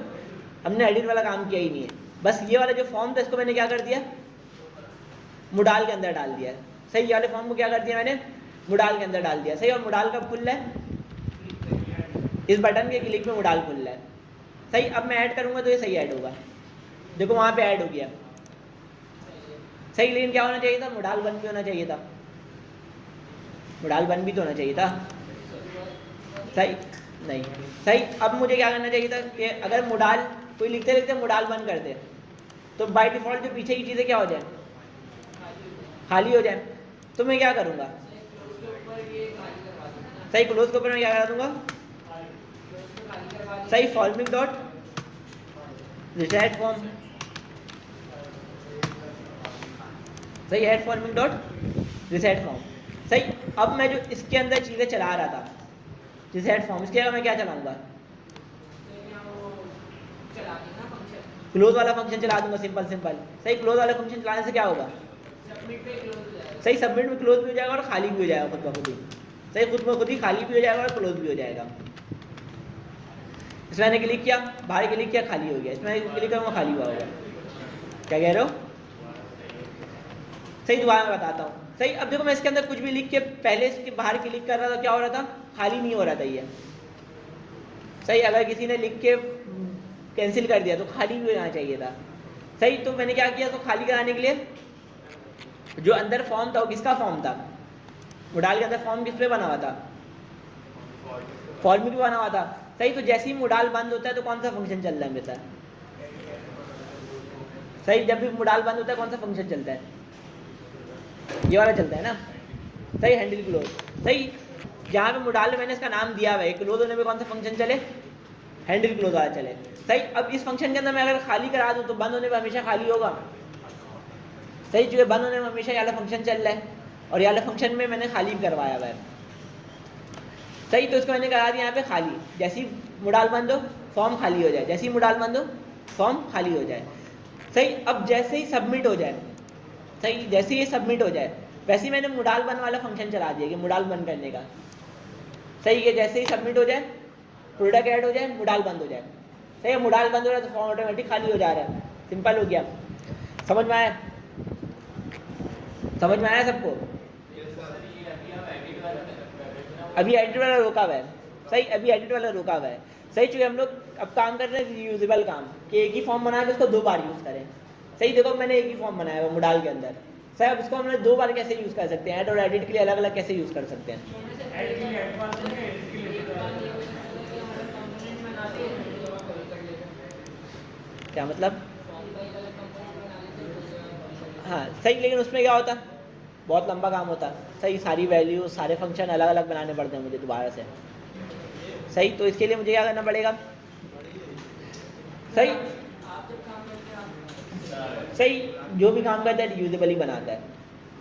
हमने एडिट वाला काम किया ही नहीं है। बस ये वाला जो फॉर्म था इसको मैंने क्या कर दिया, मोडाल के अंदर डाल दिया। सही, ये वाले फॉर्म को क्या कर दिया मैंने, मोडाल के अंदर डाल दिया। सही, और मोडाल कब खुल रहा है, इस बटन के क्लिक में मोडाल खुल रहा है। सही, अब मैं ऐड करूँगा तो ये सही ऐड होगा, देखो वहाँ पे ऐड हो गया। सही, लेकिन क्या होना चाहिए था, मोडाल 1 भी होना चाहिए था, मोडाल 1 भी तो होना चाहिए था। सही, नहीं। सही, अब मुझे क्या करना चाहिए था कि अगर मोडाल कोई लिखते लिखते मोडाल 1 कर दे तो बाय डिफ़ॉल्ट जो पीछे की चीज़ें क्या हो जाए, खाली हो जाए। तो मैं क्या करूँगा, सही, क्लोज के ऊपर मैं क्या करा दूँगा, सही, फॉर्मिंग डॉट रिसेट फॉर्म। सही, add forming dot reset form. सही, अब मैं जो इसके अंदर चीज़ें चला रहा था रिसेट फॉर्म, इसके अलावा मैं क्या चलाऊंगा, क्लोज वाला फंक्शन चला दूंगा, सिंपल सिंपल। सही, क्लोज वाला फंक्शन चलाने से क्या होगा, सही, सबमिट में क्लोज भी हो जाएगा और खाली भी हो जाएगा खुद ब खुद ही। सही, खुद ब खुद ही खाली भी हो जाएगा और क्लोज भी हो जाएगा। इसमें मैंने क्लिक किया, बाहर क्लिक किया, खाली हो गया। इसमें क्लिक करूँगा, खाली हुआ होगा। क्या कह रहे हो, सही, दोबारा मैं बताता हूँ। सही, अब देखो मैं इसके अंदर कुछ भी लिख के पहले इसके बाहर क्लिक कर रहा था, क्या हो रहा था, खाली नहीं हो रहा था ये। सही, अगर किसी ने लिख के कैंसिल कर दिया तो खाली भी हो जाना चाहिए था। सही, तो मैंने क्या किया, तो खाली कराने के लिए जो अंदर फॉर्म था वो किसका फॉर्म था, मोडाल के अंदर फॉर्म किस पे बना हुआ था, फॉर्मिक पे बना हुआ था। सही, तो जैसे ही मोडाल बंद होता है तो कौन सा फंक्शन चल रहा है मेरे साथ, सही, जब भी मोडाल बंद होता है कौन सा फंक्शन चलता है, ये वाला चलता है ना। सही, हैंडल क्लोज। सही, जहाँ पे मोडाल में मैंने इसका नाम दिया हुआ है, क्लोज होने पे कौन सा फंक्शन चले, हैंडल क्लोज वाला चले। सही, अब इस फंक्शन के अंदर मैं अगर खाली करा दूँ तो बंद होने पर हमेशा खाली होगा। सही, जो है बंद होने में हमेशा ये वाला फंक्शन चल रहा है और ये वाला फंक्शन में मैंने खाली भी करवाया हुआ है। सही, तो इसको मैंने करा दिया यहाँ पे खाली, जैसे ही मोडाल बंद हो फॉर्म खाली हो जाए, जैसे ही मोडाल बंद हो फॉर्म खाली हो जाए। सही, अब जैसे ही सबमिट हो जाए, सही, जैसे ही सबमिट हो जाए वैसे ही मैंने मोडाल 1 वाला फंक्शन चला दिया कि मोडाल बंद करने का। सही है, जैसे ही सबमिट हो जाए, प्रोडक्ट ऐड हो जाए, मोडाल बंद हो जाए। सही है, मोडाल बंद हो रहा है तो फॉर्म ऑटोमेटिक खाली हो जा रहा है। सिंपल हो गया, समझ में आया, समझ में आया सबको। अभी एडिट वाला रोका हुआ है। सही, अभी एडिट वाला रोका हुआ है। सही, चूँकि हम लोग अब काम कर रहे हैं रीयूजेबल काम, कि एक ही फॉर्म बना के उसको 2 बार यूज़ करें। सही, देखो मैंने एक ही फॉर्म बनाया हुआ मोडाल के अंदर। सही, अब इसको हमने 2 बार कैसे यूज़ कर सकते हैं, ऐड और एडिट के लिए अलग अलग कैसे यूज़ कर सकते हैं। क्या मतलब, हाँ सही, लेकिन उसमें क्या होता, बहुत लंबा काम होता। सही, सारी वैल्यू सारे फंक्शन अलग अलग बनाने पड़ते हैं मुझे दोबारा से। सही, तो इसके लिए मुझे क्या करना पड़ेगा, सही, सही, जो भी काम करता है रीयूजेबल ही बनाता है।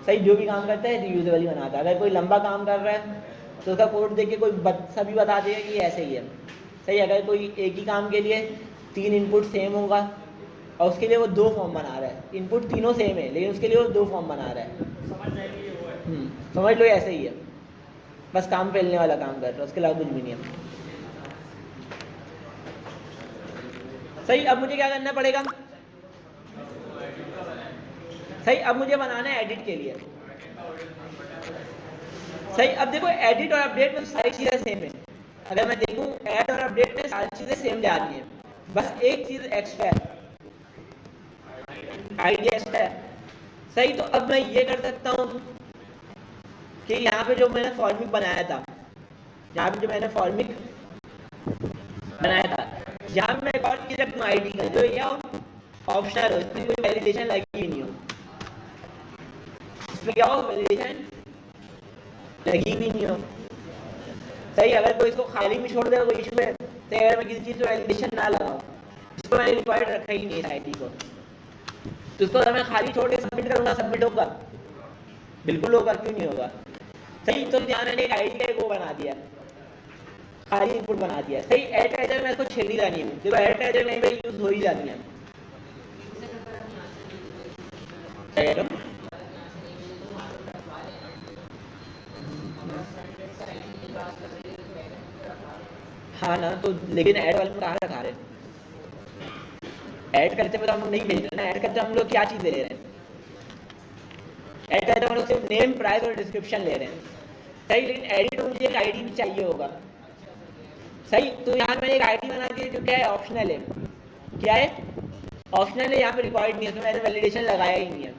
सही, जो भी काम करता है रीयूजेबल ही बनाता है। अगर कोई लंबा काम कर रहा है तो उसका कोड देख के कोई सभी बता देगा कि ये ऐसे ही है। सही, अगर कोई एक ही काम के लिए 3 इनपुट सेम होगा और उसके लिए वो 2 फॉर्म बना रहा है, इनपुट तीनों सेम है लेकिन उसके लिए वो 2 फॉर्म बना रहा है, समझ लो ऐसे ही है, बस काम फैलने वाला काम कर रहा है, उसके अलावा कुछ भी नहीं है। सही, अब मुझे क्या करना पड़ेगा, सही, अब मुझे बनाना है एडिट के लिए। सही, अब देखो एडिट और अपडेट में सारी चीज़ें सेम है। अगर मैं देखूं ऐड और अपडेट में सारी चीज़ें सेम जा रही हैं, बस एक चीज़ एक्स्ट्रा है, आइडिया एक्स्ट्रा है। सही, तो अब मैं ये कर सकता हूँ कि यहाँ पे जो मैंने फॉर्मिक बनाया था, यहाँ पे जो मैंने फॉर्मिक बनाया था, यहाँ पे मैं एक और चीज रखूँ आईडी का, जो ये ऑप्शनल हो, इसमें कोई वैलिडेशन लगी नहीं हो, इसमें क्या हो, वैलिडेशन लगी भी नहीं हो। सही, अगर कोई इसको खाली में छोड़ दे कोई इशू है, तो अगर मैं किसी चीज़ पे वैलिडेशन ना लगाऊं, इसको मैंने रिक्वायर्ड रखा ही नहीं है आईडी को, तो इसको अगर मैं खाली छोड़ के सबमिट करूंगा, सबमिट होगा? बिल्कुल होगा, क्यों नहीं होगा? सही, तो ध्यान मैंने एक आईडी का एक वो बना दिया, खाली इनपुट बना दिया। सही, ऐड ट्रेजर में इसको छेड़ ही नहीं है, देखो ऐड ट्रेजर कहीं पे यूज हो ही जाती है। हाँ ना, तो लेकिन ऐड वाले में कहाँ रखा रहे? ऐड करते में तो हम लोग नहीं भेज रहे ना, ऐड करते हम लोग क्या चीज़ ले रहे हैं? ऐड करते हम लोग सिर्फ नेम, प्राइस और डिस्क्रिप्शन ले रहे हैं। सही, लेकिन एडिट मुझे एक आईडी भी चाहिए होगा। सही, तो यहाँ मैंने एक आईडी बना दी जो क्या है, ऑप्शनल है। क्या है? ऑप्शनल है, यहाँ पे रिक्वायर्ड नहीं है, तो मैंने वैलिडेशन लगाया ही नहीं है।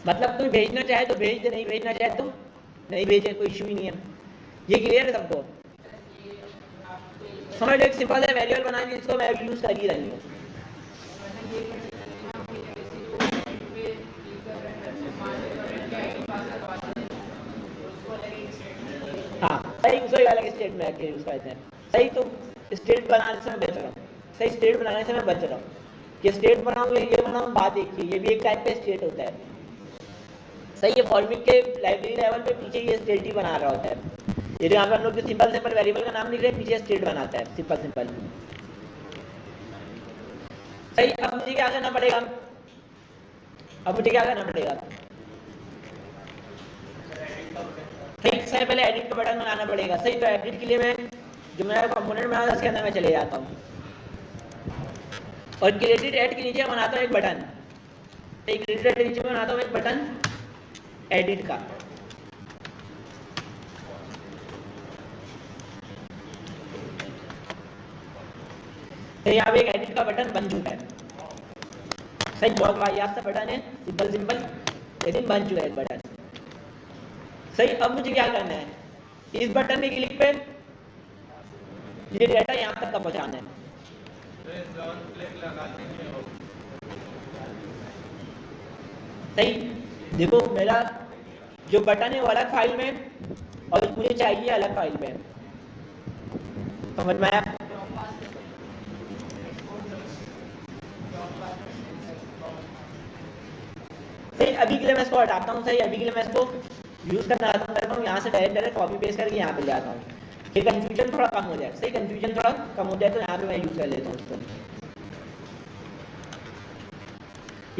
मतलब तुम भेजना चाहे तो भेज दे, नहीं भेजना चाहे तो नहीं भेजे, कोई इशू ही नहीं है। ये क्लियर है सबको? समझ लो, एक सिंपल है वेरिएबल बना दी, इसको मैं यूज कर ही रही हूँ। हाँ सही, उसको अलग स्टेट में रख के यूज करते हैं। सही, तो स्टेट बनाने से मैं बच रहा हूँ। सही, स्टेट बनाने से मैं बच रहा हूँ। ये स्टेट बनाऊँ ये बनाऊँ, बात एक ही, ये भी एक टाइप का स्टेट होता है। सही, ये फॉर्मिक के लाइब्रेरी लेवल पे पीछे ये स्टेट ही बना रहा होता है। ये जो यहाँ पे हम लोग जो सिंपल सिंपल वेरिएबल का नाम लिख रहे हैं, पीछे स्टेट बनाता है सिंपल सिंपल। सही, अब मुझे क्या करना पड़ेगा? ठीक, सही, पहले एडिट का बटन बनाना पड़ेगा। सही, तो एडिट के लिए मैं जो मेरा कंपोनेंट बना उसके अंदर मैं चले जाता हूँ और क्रिएटेड ऐड के नीचे बनाता हूँ एक बटन। क्रिएटेड ऐड के नीचे बनाता हूँ एक बटन एडिट का। तो यहाँ पे एक एडिट का बटन बन चुका है। सही, बहुत वाहियात सा बटन है, सिंपल सिंपल, लेकिन बन चुका है एक बटन। सही, अब मुझे क्या करना है? इस बटन के क्लिक पे ये डेटा यहाँ तक का पहुँचाना है। सही, देखो मेरा जो बटन है वो अलग फाइल में और मुझे चाहिए अलग फाइल में, समझ में आया? सही, अभी के लिए मैं इसको हटाता हूँ। सही, अभी के लिए मैं इसको यूज करना खत्म करता हूँ, यहाँ से डायरेक्ट कॉपी पेस्ट करके यहाँ पे ले आता हूँ कि कंफ्यूजन थोड़ा कम हो जाए। सही, कंफ्यूजन थोड़ा कम हो जाए तो यहाँ पे मैं यूज कर लेता हूँ इसको।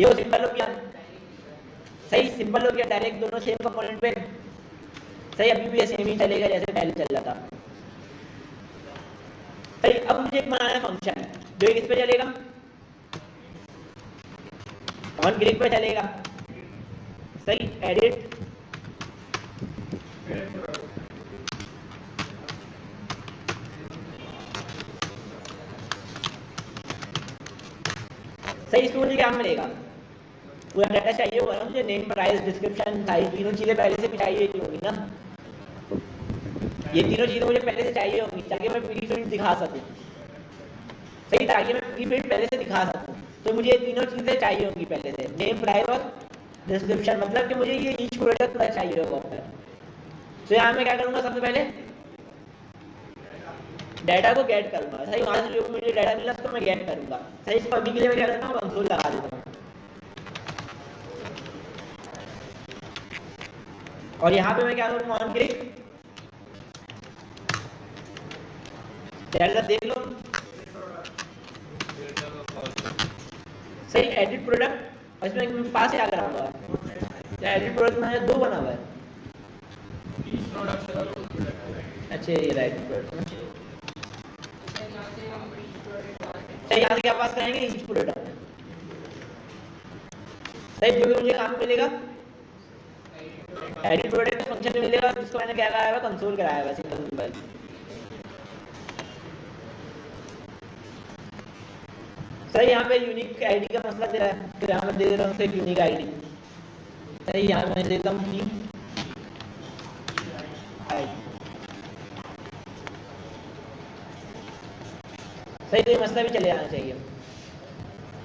ये सिंपल हो गया। सही, सिंपल हो गया, डायरेक्ट दोनों सेम कंपोनेंट पे। सही, अभी भी सेम ही चलेगा जैसे पहले चल रहा था। सही, अब मुझे एक बनाना है फंक्शन जो इस पे चलेगा, ऑन क्लिक पे चलेगा। सही, एडिट सही, इसको मुझे क्या मिलेगा? पूरा डाटा चाहिए होगा ना मुझे, नेम, प्राइस, डिस्क्रिप्शन, साइज, तीनों चीजें पहले से भी चाहिए होंगी ना। ये तीनों चीजें मुझे पहले से चाहिए होंगी ताकि मैं प्री फील्ड दिखा सकूं। सही, ताकि मैं प्री फील्ड पहले से दिखा सकूं, तो मुझे ये तीनों चीजें चाहिए होंगी पहले से, नेम, प्राइस और डिस्क्रिप्शन। मतलब कि मुझे ये ईच प्रोडक्ट का चाहिए होगा। तो यहाँ मैं क्या करूँगा? सबसे पहले डाटा को गेट करूंगा। सही, वहां से जो मुझे डाटा मिला उसको मैं गेट करूंगा। सही, इसको अभी के लिए मैं क्या करता हूँ? कंसोल लगा देता हूँ और यहाँ पे मैं क्या करूँगा? ऑन क्लिक डाटा देख लो। सही, एडिट प्रोडक्ट, और इसमें मेरे पास क्या करा हुआ है? एडिट प्रोडक्ट में 2 बना हुआ है। अच्छा, ये राइट प्रोडक्ट। सही, यहाँ से क्या पास करेंगे? Each product. सही, जो भी मुझे काम मिलेगा एडिट प्रोडक्ट फंक्शन में मिलेगा, जिसको मैंने क्या कराया हुआ? कंसोल कराया हुआ, सिंपल सिंपल। सही, यहाँ पे यूनिक आईडी का मसला दे रहा है, फिर यहाँ मैं दे दे रहा हूँ एक यूनिक आईडी। सही, यहाँ मैं देता हूँ की आईडी। सही, तो ये मसला भी चले जाना चाहिए।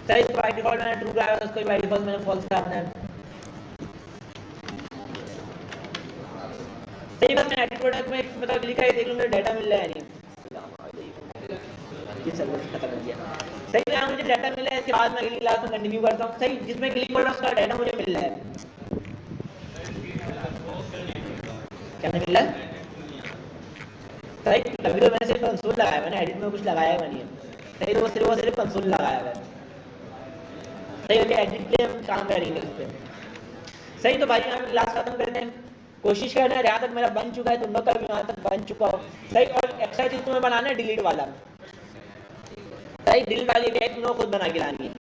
सही, इसको बाई डिफॉल्ट मैंने ट्रू कराया, उसको बाई डिफॉल्ट मैंने फॉल्स करना है। सही, बस मैं एडिट प्रोडक्ट में मतलब लिखा है, देख लूँ मेरा डाटा मिल रहा है नहीं, ये सब खत्म कर दिया। सही, यहाँ मुझे डाटा मिल रहा है, इसके बाद मैं अगली क्लास में कंटिन्यू करता हूँ। सही, जिसमें क्लिक कर रहा हूँ उसका डाटा मुझे मिल रहा है, क्या नहीं मिल रहा है? सही, तभी तो मैंने सिर्फ कंसोल लगाया, मैंने एडिट में कुछ लगाया हुआ नहीं है। सही, तो वो सिर्फ कंसोल लगाया हुआ है। सही, ओके, एडिट पे हम काम करेंगे उस पर। सही, तो भाई यहाँ क्लास खत्म करते हैं। कोशिश करना है जहाँ तक मेरा बन चुका है तुम लोग का भी वहाँ तक बन चुका हो। सही, और एक्स्ट्रा चीज़ तुम्हें बनाना है डिलीट वाला। सही, डिलीट वाली भी तुम लोग खुद बना के लानी है।